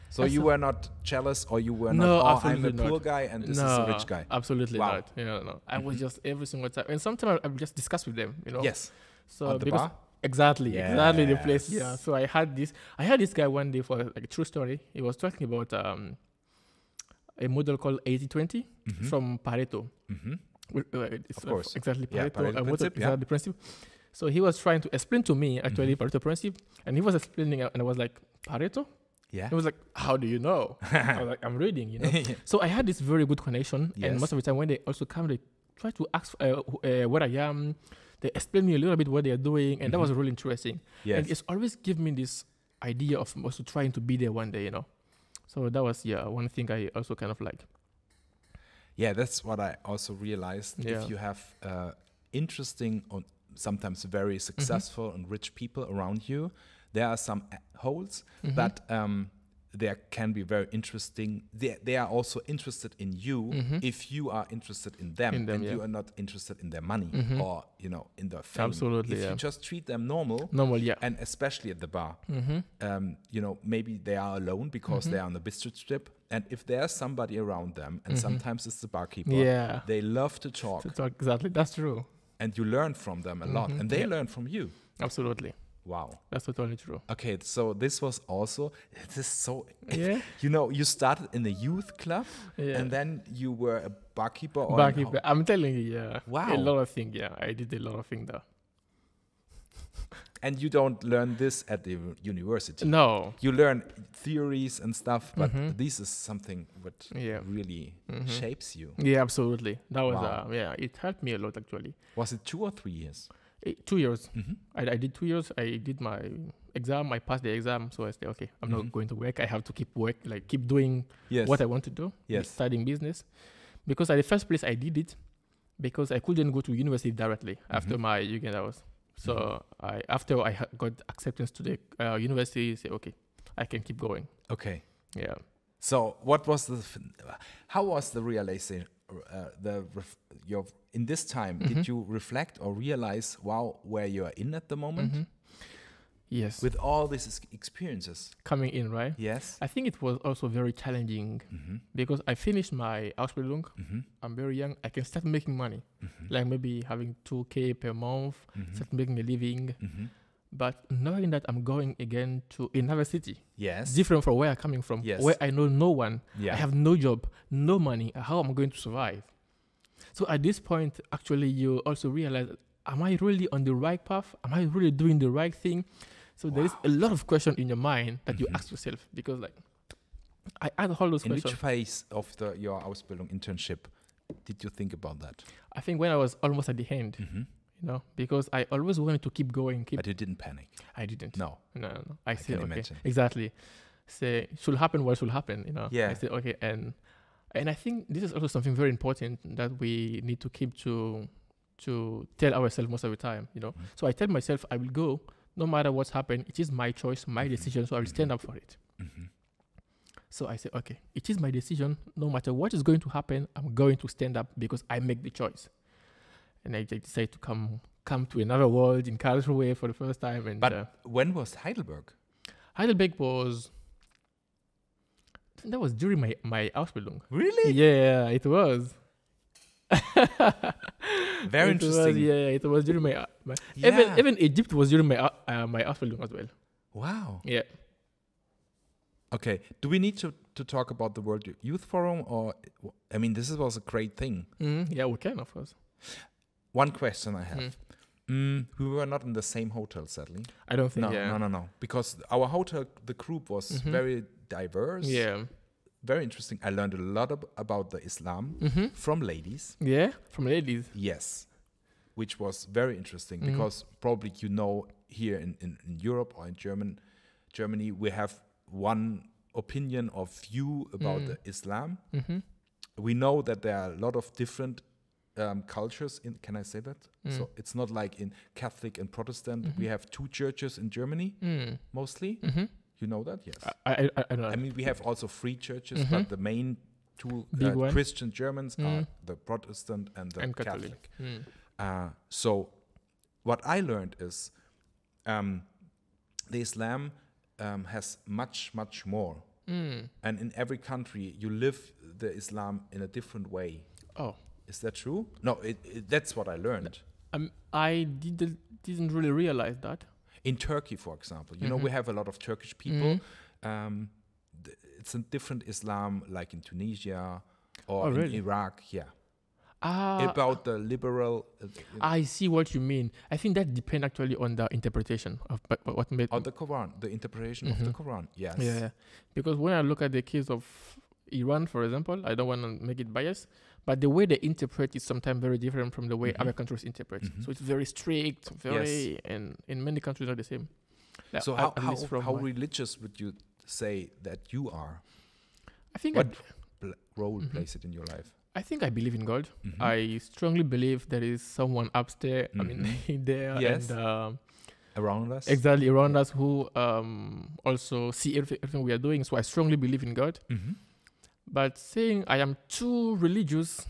So you were not jealous, or you were no, not, I'm a not. poor guy and this is a rich guy? Absolutely not. No. I was just every single time. And sometimes I would just discuss with them, Yes. So on the bar? Exactly the place. Yeah. So I had this guy one day, for like a true story. He was talking about a model called 80-20 from Pareto. Of course. Exactly, Pareto. Pareto principle, the principle. So he was trying to explain to me actually Pareto principle, and he was explaining, and I was like, Pareto? Yeah. He was like, how do you know? I was like, I'm reading, So I had this very good connection, and most of the time when they also come, they try to ask where I am. They explain me a little bit what they are doing, and that was really interesting. Yes. And it's always give me this idea of also trying to be there one day, So that was one thing I also kind of like. Yeah, that's what I also realized. Yeah. If you have interesting or sometimes very successful and rich people around you, there are some holes, but there can be very interesting. They are also interested in you if you are interested in them, and you are not interested in their money or in their fame. Absolutely. If you just treat them normal, and especially at the bar, maybe they are alone because they are on a business trip, and if there's somebody around them, and sometimes it's the barkeeper, they love to talk. Exactly, that's true. And you learn from them a lot, and they learn from you. Absolutely. Wow. That's totally true. Okay, so this is so, you started in a youth club, and then you were a barkeeper. I'm telling you, Wow. A lot of things, I did a lot of things there. And you don't learn this at the university. No. You learn theories and stuff, but this is something that really shapes you. Yeah, absolutely. That was, it helped me a lot actually. Was it 2 or 3 years? 2 years. I did 2 years. I did my exam. I passed the exam. So I said, okay, I'm not going to work. I have to keep doing what I want to do. Yes. Studying business. Because at the first place I did it because I couldn't go to university directly after my Jugend hours. So after I got acceptance to the university, I said, okay, I can keep going. Okay. Yeah. So how was the realization? In this time, did you reflect or realize, where you are in at the moment? Yes. With all these experiences coming in, right? Yes. I think it was also very challenging because I finished my Ausbildung. I'm very young. I can start making money, like maybe having 2K per month, start making a living. But knowing that I'm going again to another city, different from where I'm coming from, where I know no one, I have no job, no money, how am I going to survive? So at this point, actually, you also realize, am I really on the right path? Am I really doing the right thing? So there is a lot of questions in your mind that you ask yourself, because I asked all those questions. In which phase of your Ausbildung internship did you think about that? I think when I was almost at the end, because I always wanted to keep going. But you didn't panic? I didn't. No. I said, okay, imagine. Exactly. Say, should happen what should happen, Yeah. I said, okay, and I think this is also something very important that we need to keep to tell ourselves most of the time, So I tell myself I will go, no matter what's happened. It is my choice, my decision, so I will stand up for it. So I said, okay, it is my decision. No matter what is going to happen, I'm going to stand up because I make the choice. And I decided to come come to another world in Karlsruhe for the first time. And But when was Heidelberg? Heidelberg was, that was during my Ausbildung. Really? Yeah, it was. Very interesting. It was during my Yeah. even Egypt was during my my Ausbildung as well. Wow. Yeah. Okay. Do we need to talk about the World Youth Forum, or I mean, this was a great thing. Yeah, we can, of course. One question I have. We were not in the same hotel, sadly. I don't think. No. Because our hotel, the group was very diverse. Yeah. Very interesting. I learned a lot about the Islam from ladies. Yeah, from ladies. Yes, which was very interesting because probably here in Europe or in Germany we have one opinion or view about the Islam. We know that there are a lot of different cultures. Can I say that? So it's not like in Catholic and Protestant. We have two churches in Germany mostly. You know that? Yes. I know. I mean, we have also free churches, but the main two Christian Germans are the Protestant and the Catholic. So what I learned is the Islam has much more. And in every country, you live the Islam in a different way. Oh. Is that true? No, that's what I learned. I didn't really realize that. In Turkey, for example, you know, we have a lot of Turkish people. It's a different Islam, like in Tunisia or in Iraq. Yeah. About the liberal. I see what you mean. I think that depends actually on the interpretation of what made. Or the Quran, the interpretation of the Quran. Yes. Yeah. Because when I look at the case of Iran, for example, I don't want to make it biased, but the way they interpret is sometimes very different from the way other countries interpret. So it's very strict, and in many countries are the same. So how religious would you say that you are? I think what role plays it in your life? I think I believe in God. I strongly believe there is someone upstairs, I mean, there and around us. Exactly, around us who also see everything we are doing. So I strongly believe in God. But saying I am too religious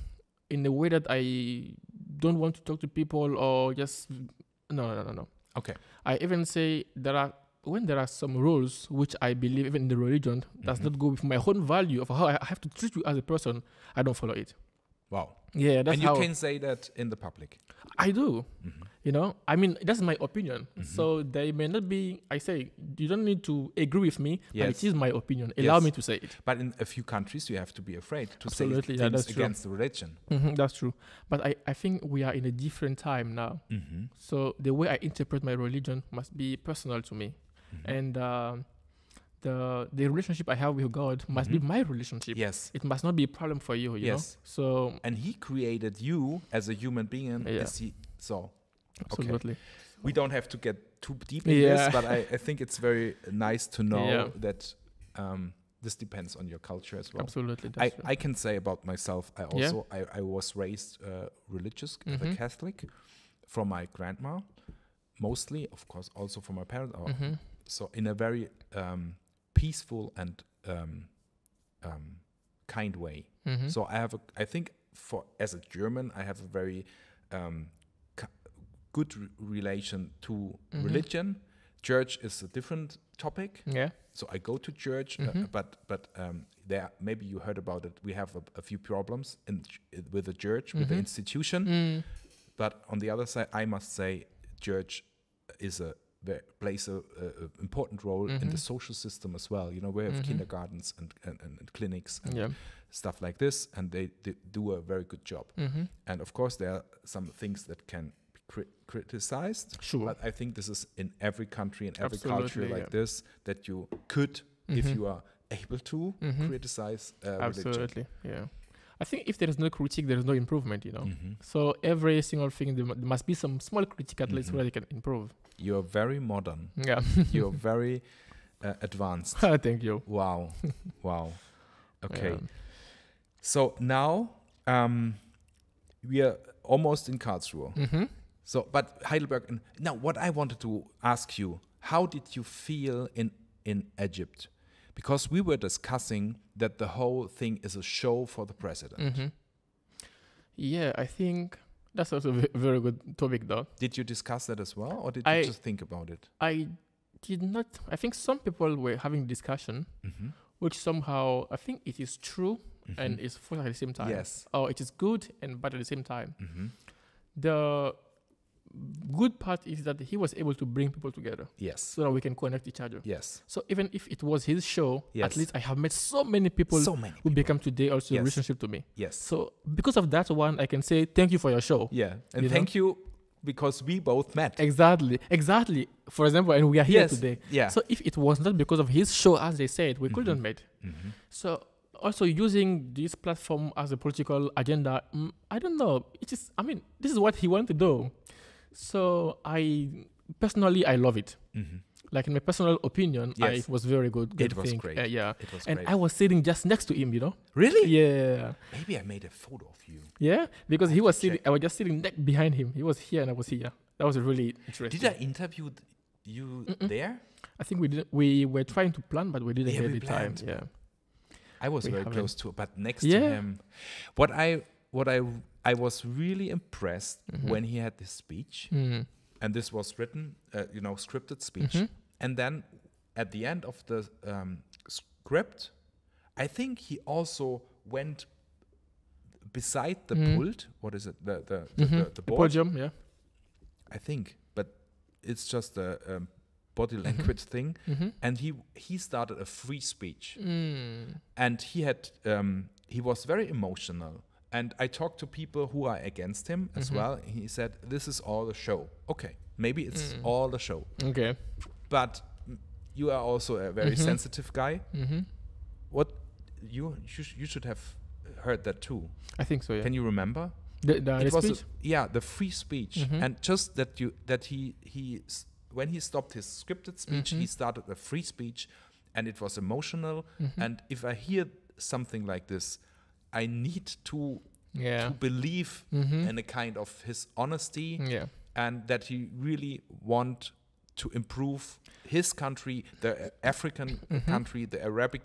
in the way that I don't want to talk to people or just no. Okay. I even say when there are some rules which I believe even in the religion does not go with my own value of how I have to treat you as a person, I don't follow it. Wow. Yeah, that's and you can say that in the public. I do. You know, I mean, that's my opinion. So they may not be, I say, you don't need to agree with me, but it is my opinion. Allow me to say it. But in a few countries, you have to be afraid to say that's against the religion. That's true. But I think we are in a different time now. So the way I interpret my religion must be personal to me. And the relationship I have with God must be my relationship. Yes. It must not be a problem for you, you know? So and He created you as a human being. Absolutely. Okay. We don't have to get too deep in this, but I think it's very nice to know that this depends on your culture as well. Absolutely. I can say about myself, I was raised religious, as a Catholic, from my grandma, mostly, of course, also from my parents. So in a very peaceful and kind way. So I think as a German, I have a very good relation to religion. Church is a different topic. Yeah. So I go to church, but there maybe you heard about it. We have a few problems with the church, with the institution. But on the other side, I must say, church plays a important role in the social system as well. You know, we have kindergartens and clinics and stuff like this, and they do a very good job. And of course, there are some things that can be criticized. Sure. But I think this is in every country, in every culture like this, that you could, if you are able to, criticize religion. Absolutely, yeah. I think if there is no critique, there is no improvement, you know. So every single thing, there must be some small critique at least where they can improve. You're very modern. Yeah. You're very advanced. Thank you. Wow. Okay. So now we are almost in Karlsruhe. So, but Heidelberg. Now, what I wanted to ask you, how did you feel in Egypt? Because we were discussing that the whole thing is a show for the president. Yeah, I think That's also a very good topic, though. Did you discuss that as well, or did you just think about it? I did not. I think some people were having discussion, which somehow I think it is true and it's false at the same time. Yes. Or it is good and bad at the same time. The good part is that he was able to bring people together. Yes. So that we can connect each other. Yes. So even if it was his show, at least I have met so many people who become today also a relationship to me. Yes. So because of that one, I can say thank you for your show. Yeah. And thank you because we both met. Exactly. For example, and we are here today. Yeah. So if it was not because of his show, as they said, we couldn't meet. So also using this platform as a political agenda, I don't know. This is what he wanted to do. So I love it. Like in my personal opinion, it was very good. It was great. It was great. I was sitting just next to him, Really? Yeah. Maybe I made a photo of you. Yeah, because he was sitting. I was just sitting behind him. He was here and I was here. That was really interesting. Did I interview you there? I think we didn't. We were trying to plan, but we didn't get the time. Yeah. I was very close to it, but next to him, what I was really impressed when he had this speech, and this was written, scripted speech, and then at the end of the script, I think he also went beside the pult. What is it? The board? Podium, yeah. I think, but it's just a body language thing, and he started a free speech, and he was very emotional. And I talked to people who are against him as well. He said, "This is all the show." Okay, maybe it's all the show. Okay, but you are also a very sensitive guy. What you should have heard that too. I think so. Yeah. Can you remember? The speech? The free speech, and just that he when he stopped his scripted speech, he started a free speech, and it was emotional. And if I hear something like this, I need to believe in a kind of his honesty, and that he really want to improve his country, the African country, the Arabic.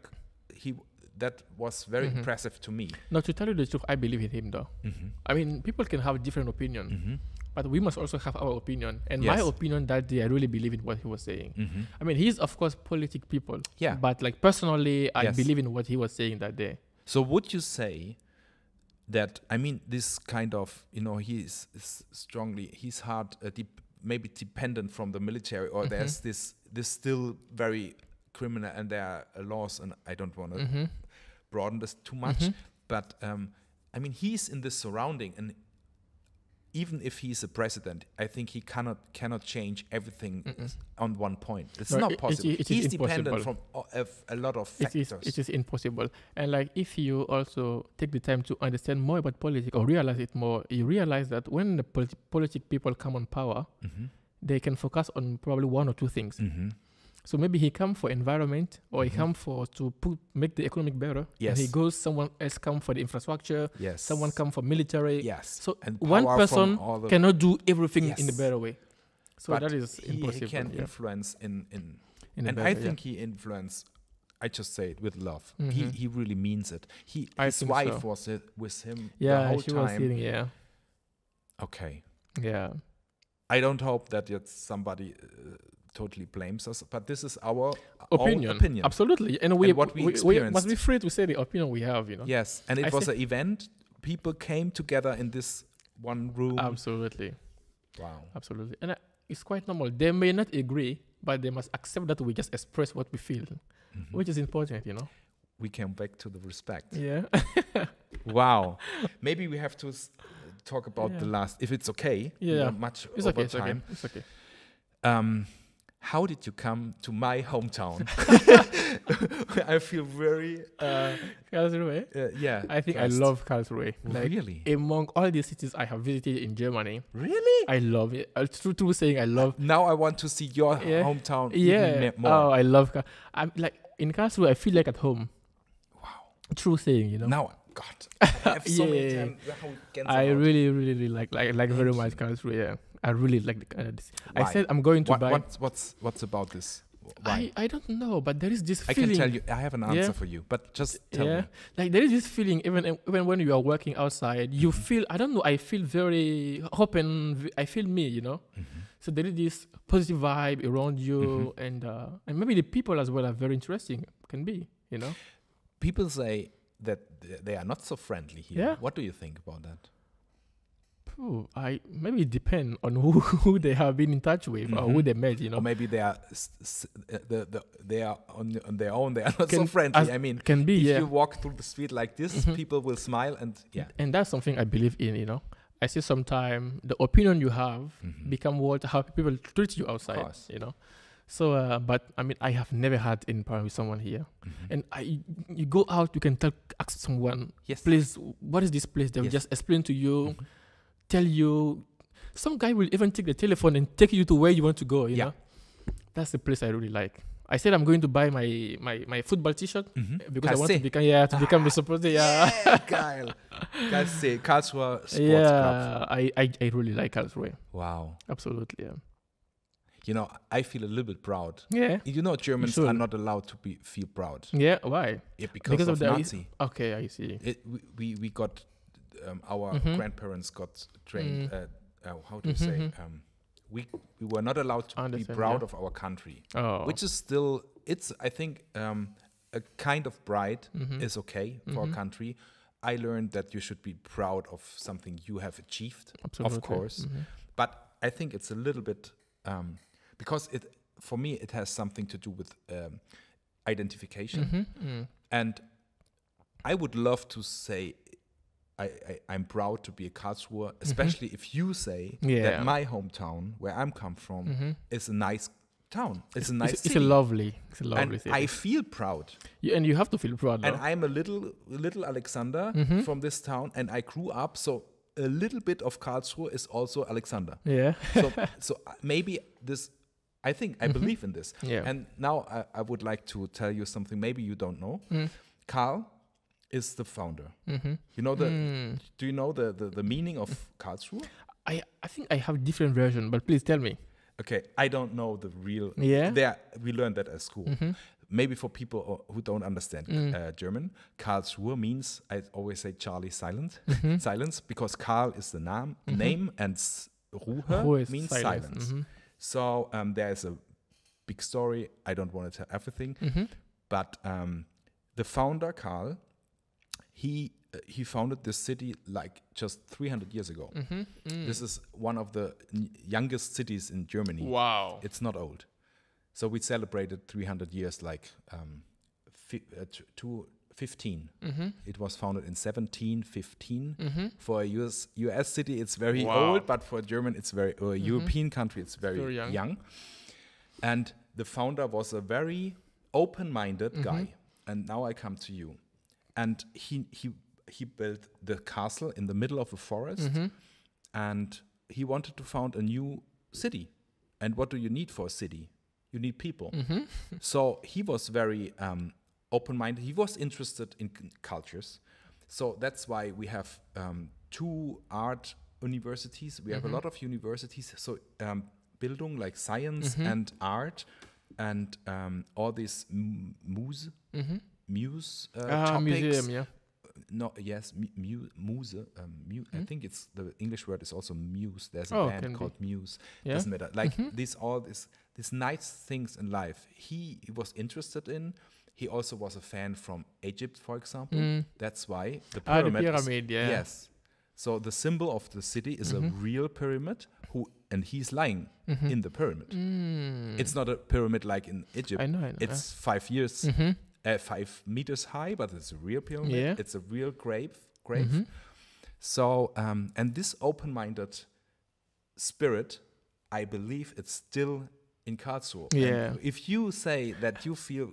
That was very impressive to me. Now, to tell you the truth, I believe in him, though. I mean, people can have different opinion, but we must also have our opinion. And my opinion that day, I really believe in what he was saying. I mean, he's of course politic people. Yeah. But like personally, I believe in what he was saying that day. So would you say that, I mean, this kind of, he's hard, maybe dependent from the military, or there's this still very criminal, and there are laws, and I don't want to broaden this too much, but I mean, he's in this surrounding, and even if he's a president, I think he cannot change everything on one point. It's not possible. He's dependent from a lot of factors. It is impossible. And like, if you also take the time to understand more about politics or realize it more, you realize that when the politic people come on power, they can focus on probably one or two things. So maybe he come for environment, or he come for make the economic better. Yes. And he goes, someone else come for the infrastructure. Yes. Someone come for military. Yes. So one person cannot do everything in the better way. So but that is impossible. He can influence in and I think he influenced. I just say it with love. He really means it. His wife was with him the whole she time. Was sitting, Okay. Yeah. I don't hope that yet somebody totally blames us, but this is our opinion. Own opinion. Absolutely. And we must be free to say the opinion we have, Yes, and it was an event. People came together in this one room. Absolutely. Wow. Absolutely. And it's quite normal. They may not agree, but they must accept that we just express what we feel, which is important, We came back to the respect. Yeah. Wow. Maybe we have to talk about the last, if it's okay. Yeah. Much it's over okay, time. It's okay. How did you come to my hometown? I feel very... Karlsruhe? Yeah. I think I love Karlsruhe. Like, really? Among all the cities I have visited in Germany. Really? I love it. True saying, I love... Now I want to see your hometown even more. Oh, I love... I'm like, in Karlsruhe, I feel like at home. Wow. True saying, Now, God. I have so many times. I really like very much Karlsruhe, I really like this. I said I'm going to buy... What's about this? Why? I don't know, but there is this I feeling. can tell you, I have an answer for you, but just tell me. Like there is this feeling, even when you are working outside, you feel, I don't know, I feel very open, I feel me, you know? So there is this positive vibe around you, and maybe the people as well are very interesting, can be, you know? People say that they are not so friendly here. Yeah. What do you think about that? Maybe it depends on who they have been in touch with or who they met, you know. Or maybe they are they are on their own. They are not so friendly. I mean, can be. If you walk through the street like this, people will smile and And that's something I believe in, you know. I see sometimes the opinion you have become what how people treat you outside, you know. So, but I mean, I have never had in problem with someone here. And you go out, you can ask someone, please, what is this place? They will just explain to you. Tell you, some guy will even take the telephone and take you to where you want to go, you know? That's the place I really like. I said I'm going to buy my football t-shirt because I want to become the supporter. Geil. Karlsruhe Sports Club. I really like Karlsruhe. Wow. Absolutely, yeah. You know, I feel a little bit proud. Yeah. You know, Germans are not allowed to feel proud. Yeah, why? Yeah, because of Nazi. Okay, I see. We got... our grandparents got trained. How do you say? We were not allowed to be proud of our country, which is still. It's I think a kind of pride is okay for a country. I learned that you should be proud of something you have achieved, of course. But I think it's a little bit because for me it has something to do with identification, and I would love to say. I'm proud to be a Karlsruhe, especially if you say that my hometown, where I'm come from, is a nice town. It's a nice city. It's a lovely and city. I feel proud. And you have to feel proud. And I'm a little Alexander from this town, and I grew up, so a little bit of Karlsruhe is also Alexander. Yeah. so maybe this, I think, I believe in this. Yeah. And now I would like to tell you something maybe you don't know. Karl is the founder. You know do you know the meaning of Karlsruhe? I think I have different version, but please tell me. Okay, I don't know the real. We learned that at school. Maybe for people who don't understand German, Karlsruhe means, I always say Charlie silence, because Karl is the name and Ruhe means silence. So there's a big story. I don't want to tell everything, but the founder Karl. He founded this city like just 300 years ago. This is one of the youngest cities in Germany. Wow. It's not old. So we celebrated 300 years like 15. It was founded in 1715. For a US city, it's very old, but for German, it's very European country, it's very young. And the founder was a very open-minded guy. And now I come to you. And he built the castle in the middle of a forest, and he wanted to found a new city. And what do you need for a city? You need people. So he was very open-minded. He was interested in cultures. So that's why we have 2 art universities. We have a lot of universities. So Bildung, like science and art, and all these muse topics. Museum, No, yes, muse. I think it's the English word is also muse. There's a band called Muse. Doesn't matter. Like these nice things in life. He was interested in. He also was a fan from Egypt, for example. That's why the pyramid. The pyramid, Yes. So the symbol of the city is a real pyramid. And he's lying in the pyramid. It's not a pyramid like in Egypt. I know. It's 5 years. 5 meters high, but it's a real pyramid. Yeah. It's a real grave. So, and this open-minded spirit, I believe it's still in Karlsruhe. Yeah. And if you say that you feel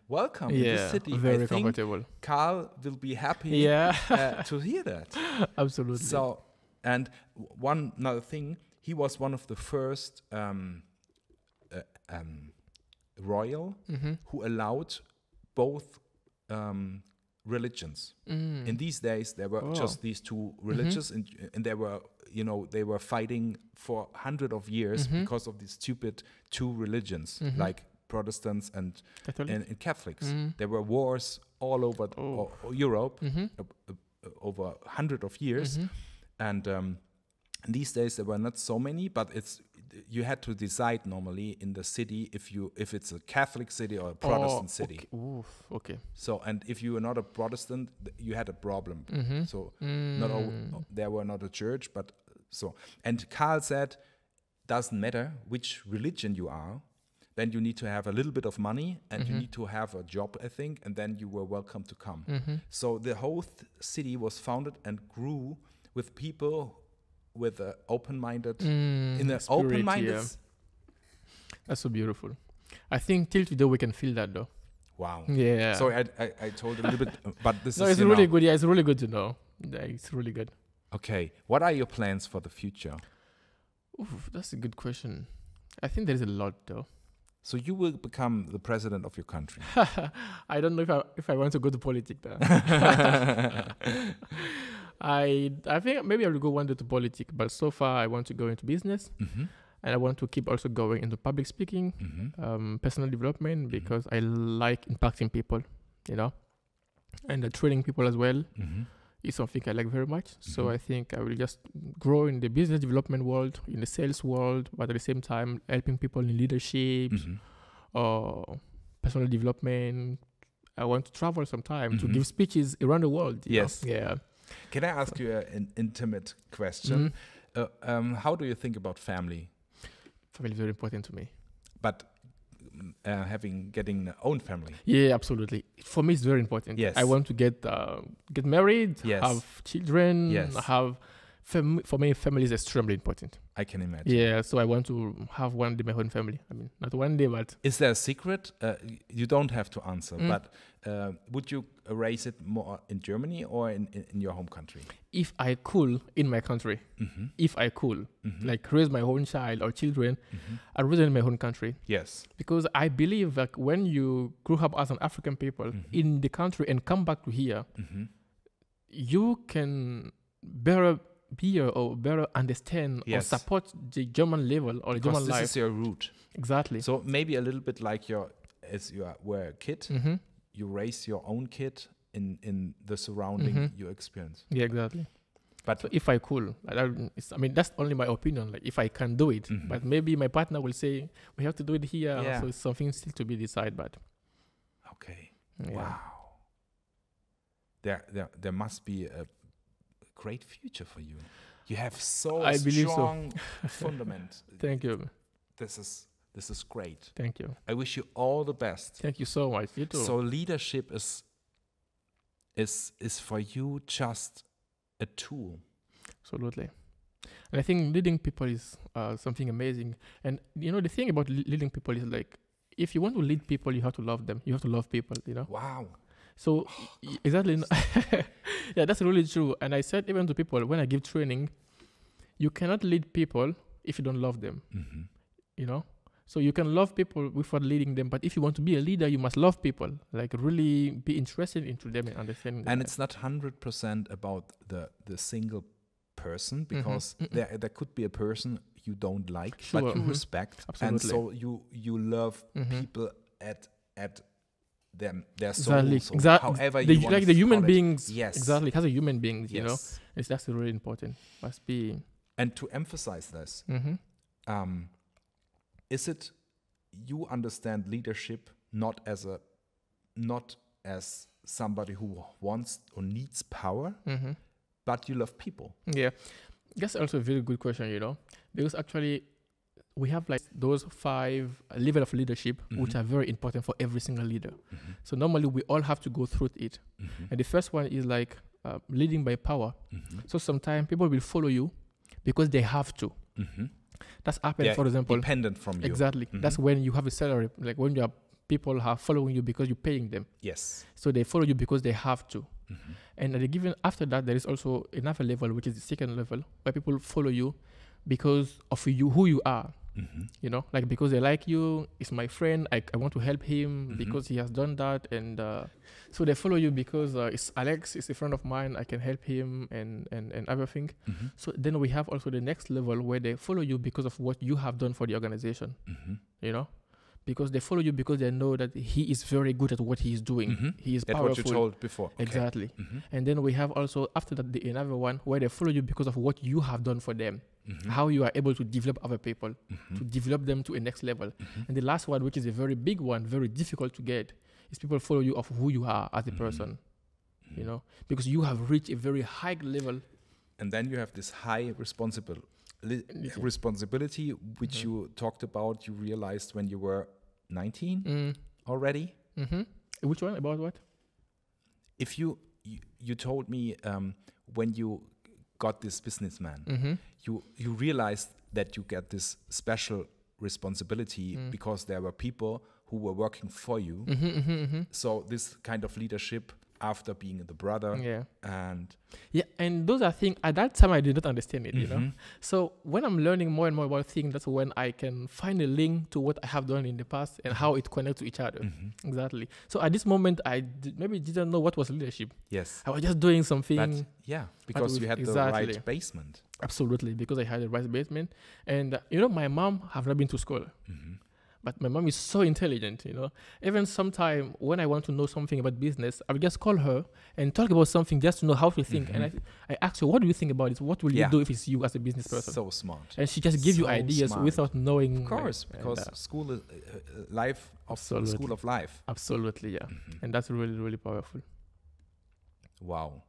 welcome in this city, very I think comfortable. Karl will be happy to hear that. Absolutely. So, and another thing, he was one of the first royal who allowed both religions. In these days, there were just these 2 religions, and there were they were fighting for hundreds of years because of these stupid two religions, like Protestants and Catholics. There were wars all over Europe over hundreds of years, and these days there were not so many, but you had to decide normally in the city if it's a Catholic city or a Protestant city. Okay. So, and if you were not a Protestant, you had a problem. So there were not a church, but so. And Karl said, doesn't matter which religion you are, then you need to have a little bit of money and you need to have a job, I think, and then you were welcome to come. So the whole city was founded and grew with people with an open-minded, That's so beautiful. I think till today we can feel that though. Wow. Yeah. So I told a little bit, but this no, is it's really good. Yeah, it's really good to know. Yeah, it's really good. Okay. What are your plans for the future? Oof, that's a good question. I think there is a lot though. So you will become the president of your country. I don't know if I want to go to politics though. I think maybe I will go one day to politics, but so far I want to go into business, and I want to keep also going into public speaking, personal development, because I like impacting people, and training people as well is something I like very much. So I think I will just grow in the business development world, in the sales world, but at the same time helping people in leadership or personal development. I want to travel sometime to give speeches around the world. Yes. Yeah. Can I ask you an intimate question? How do you think about family? Family is very important to me. But getting own family. Yeah, absolutely. For me, it's very important. Yes. I want to get married, have children, have for me, family is extremely important. I can imagine. Yeah, so I want to have one day my own family. I mean, not one day, but... Is there a secret? You don't have to answer, but would you raise it more in Germany or in your home country? If I could, in my country, if I could, like raise my own child or children, I'd raise it in my own country. Yes. Because I believe that when you grew up as an African people in the country and come back to here, you can better hear or better understand or support the German level or the German life. This is your root. Exactly. So maybe a little bit like as you were a kid, you raise your own kid in the surrounding you experience. Yeah, exactly. But so if I could, that's only my opinion. Like if I can do it, but maybe my partner will say we have to do it here. Yeah. So it's something still to be decided. But okay, wow. There must be a great future for you. You have a strong fundament. Thank you. This is great. Thank you. I wish you all the best. Thank you so much. You too. So leadership is for you just a tool. Absolutely. And I think leading people is something amazing. And the thing about leading people is like, if you want to lead people, you have to love them. You have to love people. Wow. So exactly. Yeah, that's really true. And I said even to people when I give training, you cannot lead people if you don't love them. So you can love people without leading them, but if you want to be a leader, you must love people, like really be interested into them and understanding them. And it's not 100% about the single person, because there could be a person you don't like, but you respect. Absolutely. And so you love people at their soul. So however you want like the human beings. Yes. Exactly. As a human being, that's really important. Must be. And to emphasize this, is it you understand leadership not as somebody who wants or needs power, but you love people? Yeah, that's also a very good question. Because actually we have like those 5 levels of leadership which are very important for every single leader. So normally we all have to go through it. And the first one is like leading by power. So sometimes people will follow you because they have to. That's happened, for example. Dependent from you. Exactly. That's when you have a salary. Like when people are following you because you're paying them. Yes. So they follow you because they have to. And after that, there is also another level, which is the second level, where people follow you because of who you are. You know, like because they like you, it's my friend, I want to help him because he has done that. And so they follow you because it's Alex, it's a friend of mine, I can help him and everything. So then we have also the next level where they follow you because of what you have done for the organization, you know, because they follow you because they know that he is very good at what he is doing. He is powerful. That's what you told before. Okay. Exactly. And then we have also after that another one where they follow you because of what you have done for them. How you are able to develop other people, to develop them to a next level. And the last one, which is a very big one, very difficult to get, is people follow you of who you are as a person, you know, because you have reached a very high level. And then you have this high responsibility, which you talked about, you realized when you were 19 already. Which one? About what? If you told me when you got this businessman, you realized that you get this special responsibility because there were people who were working for you. So this kind of leadership after being the brother. And those are things at that time I did not understand it, you know. So when I'm learning more and more about things, that's when I can find a link to what I have done in the past and how it connects to each other. Exactly. So at this moment I maybe didn't know what was leadership. Yes, I was just doing something. Because you had the right basement. Absolutely, because I had the right basement. And you know, my mom have not been to school. But my mom is so intelligent, you know. Even sometime when I want to know something about business, I will just call her and talk about something just to know how to think. And I ask her, what do you think about it? What will you do if it's you as a business person? So smart. And she just gives you ideas without knowing. Of course, because school is life of school of life. Absolutely, yeah. And that's really, really powerful. Wow.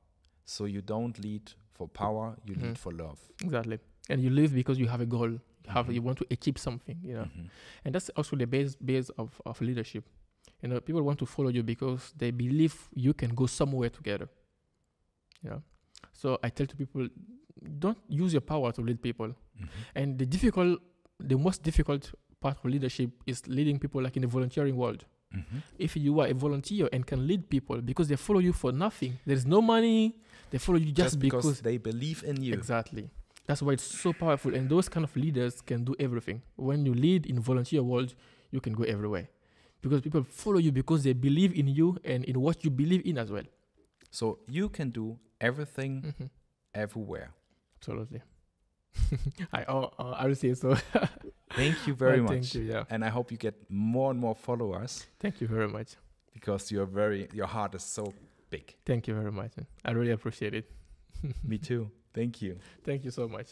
So you don't lead for power, you lead for love. Exactly. And you live because you have a goal. You want to achieve something, you know. And that's also the base of leadership. You know, people want to follow you because they believe you can go somewhere together. You know. So I tell to people, don't use your power to lead people. And the most difficult part of leadership is leading people like in the volunteering world. If you are a volunteer and can lead people because they follow you for nothing, there is no money, they follow you just because they believe in you. Exactly. That's why it's so powerful. And those kind of leaders can do everything. When you lead in volunteer world, you can go everywhere. Because people follow you because they believe in you and in what you believe in as well. So you can do everything everywhere. Absolutely. I would say so. Thank you very much. Thank you, yeah. And I hope you get more and more followers. Thank you very much. Because your heart is so big. Thank you very much. I really appreciate it. Me too. Thank you. Thank you so much.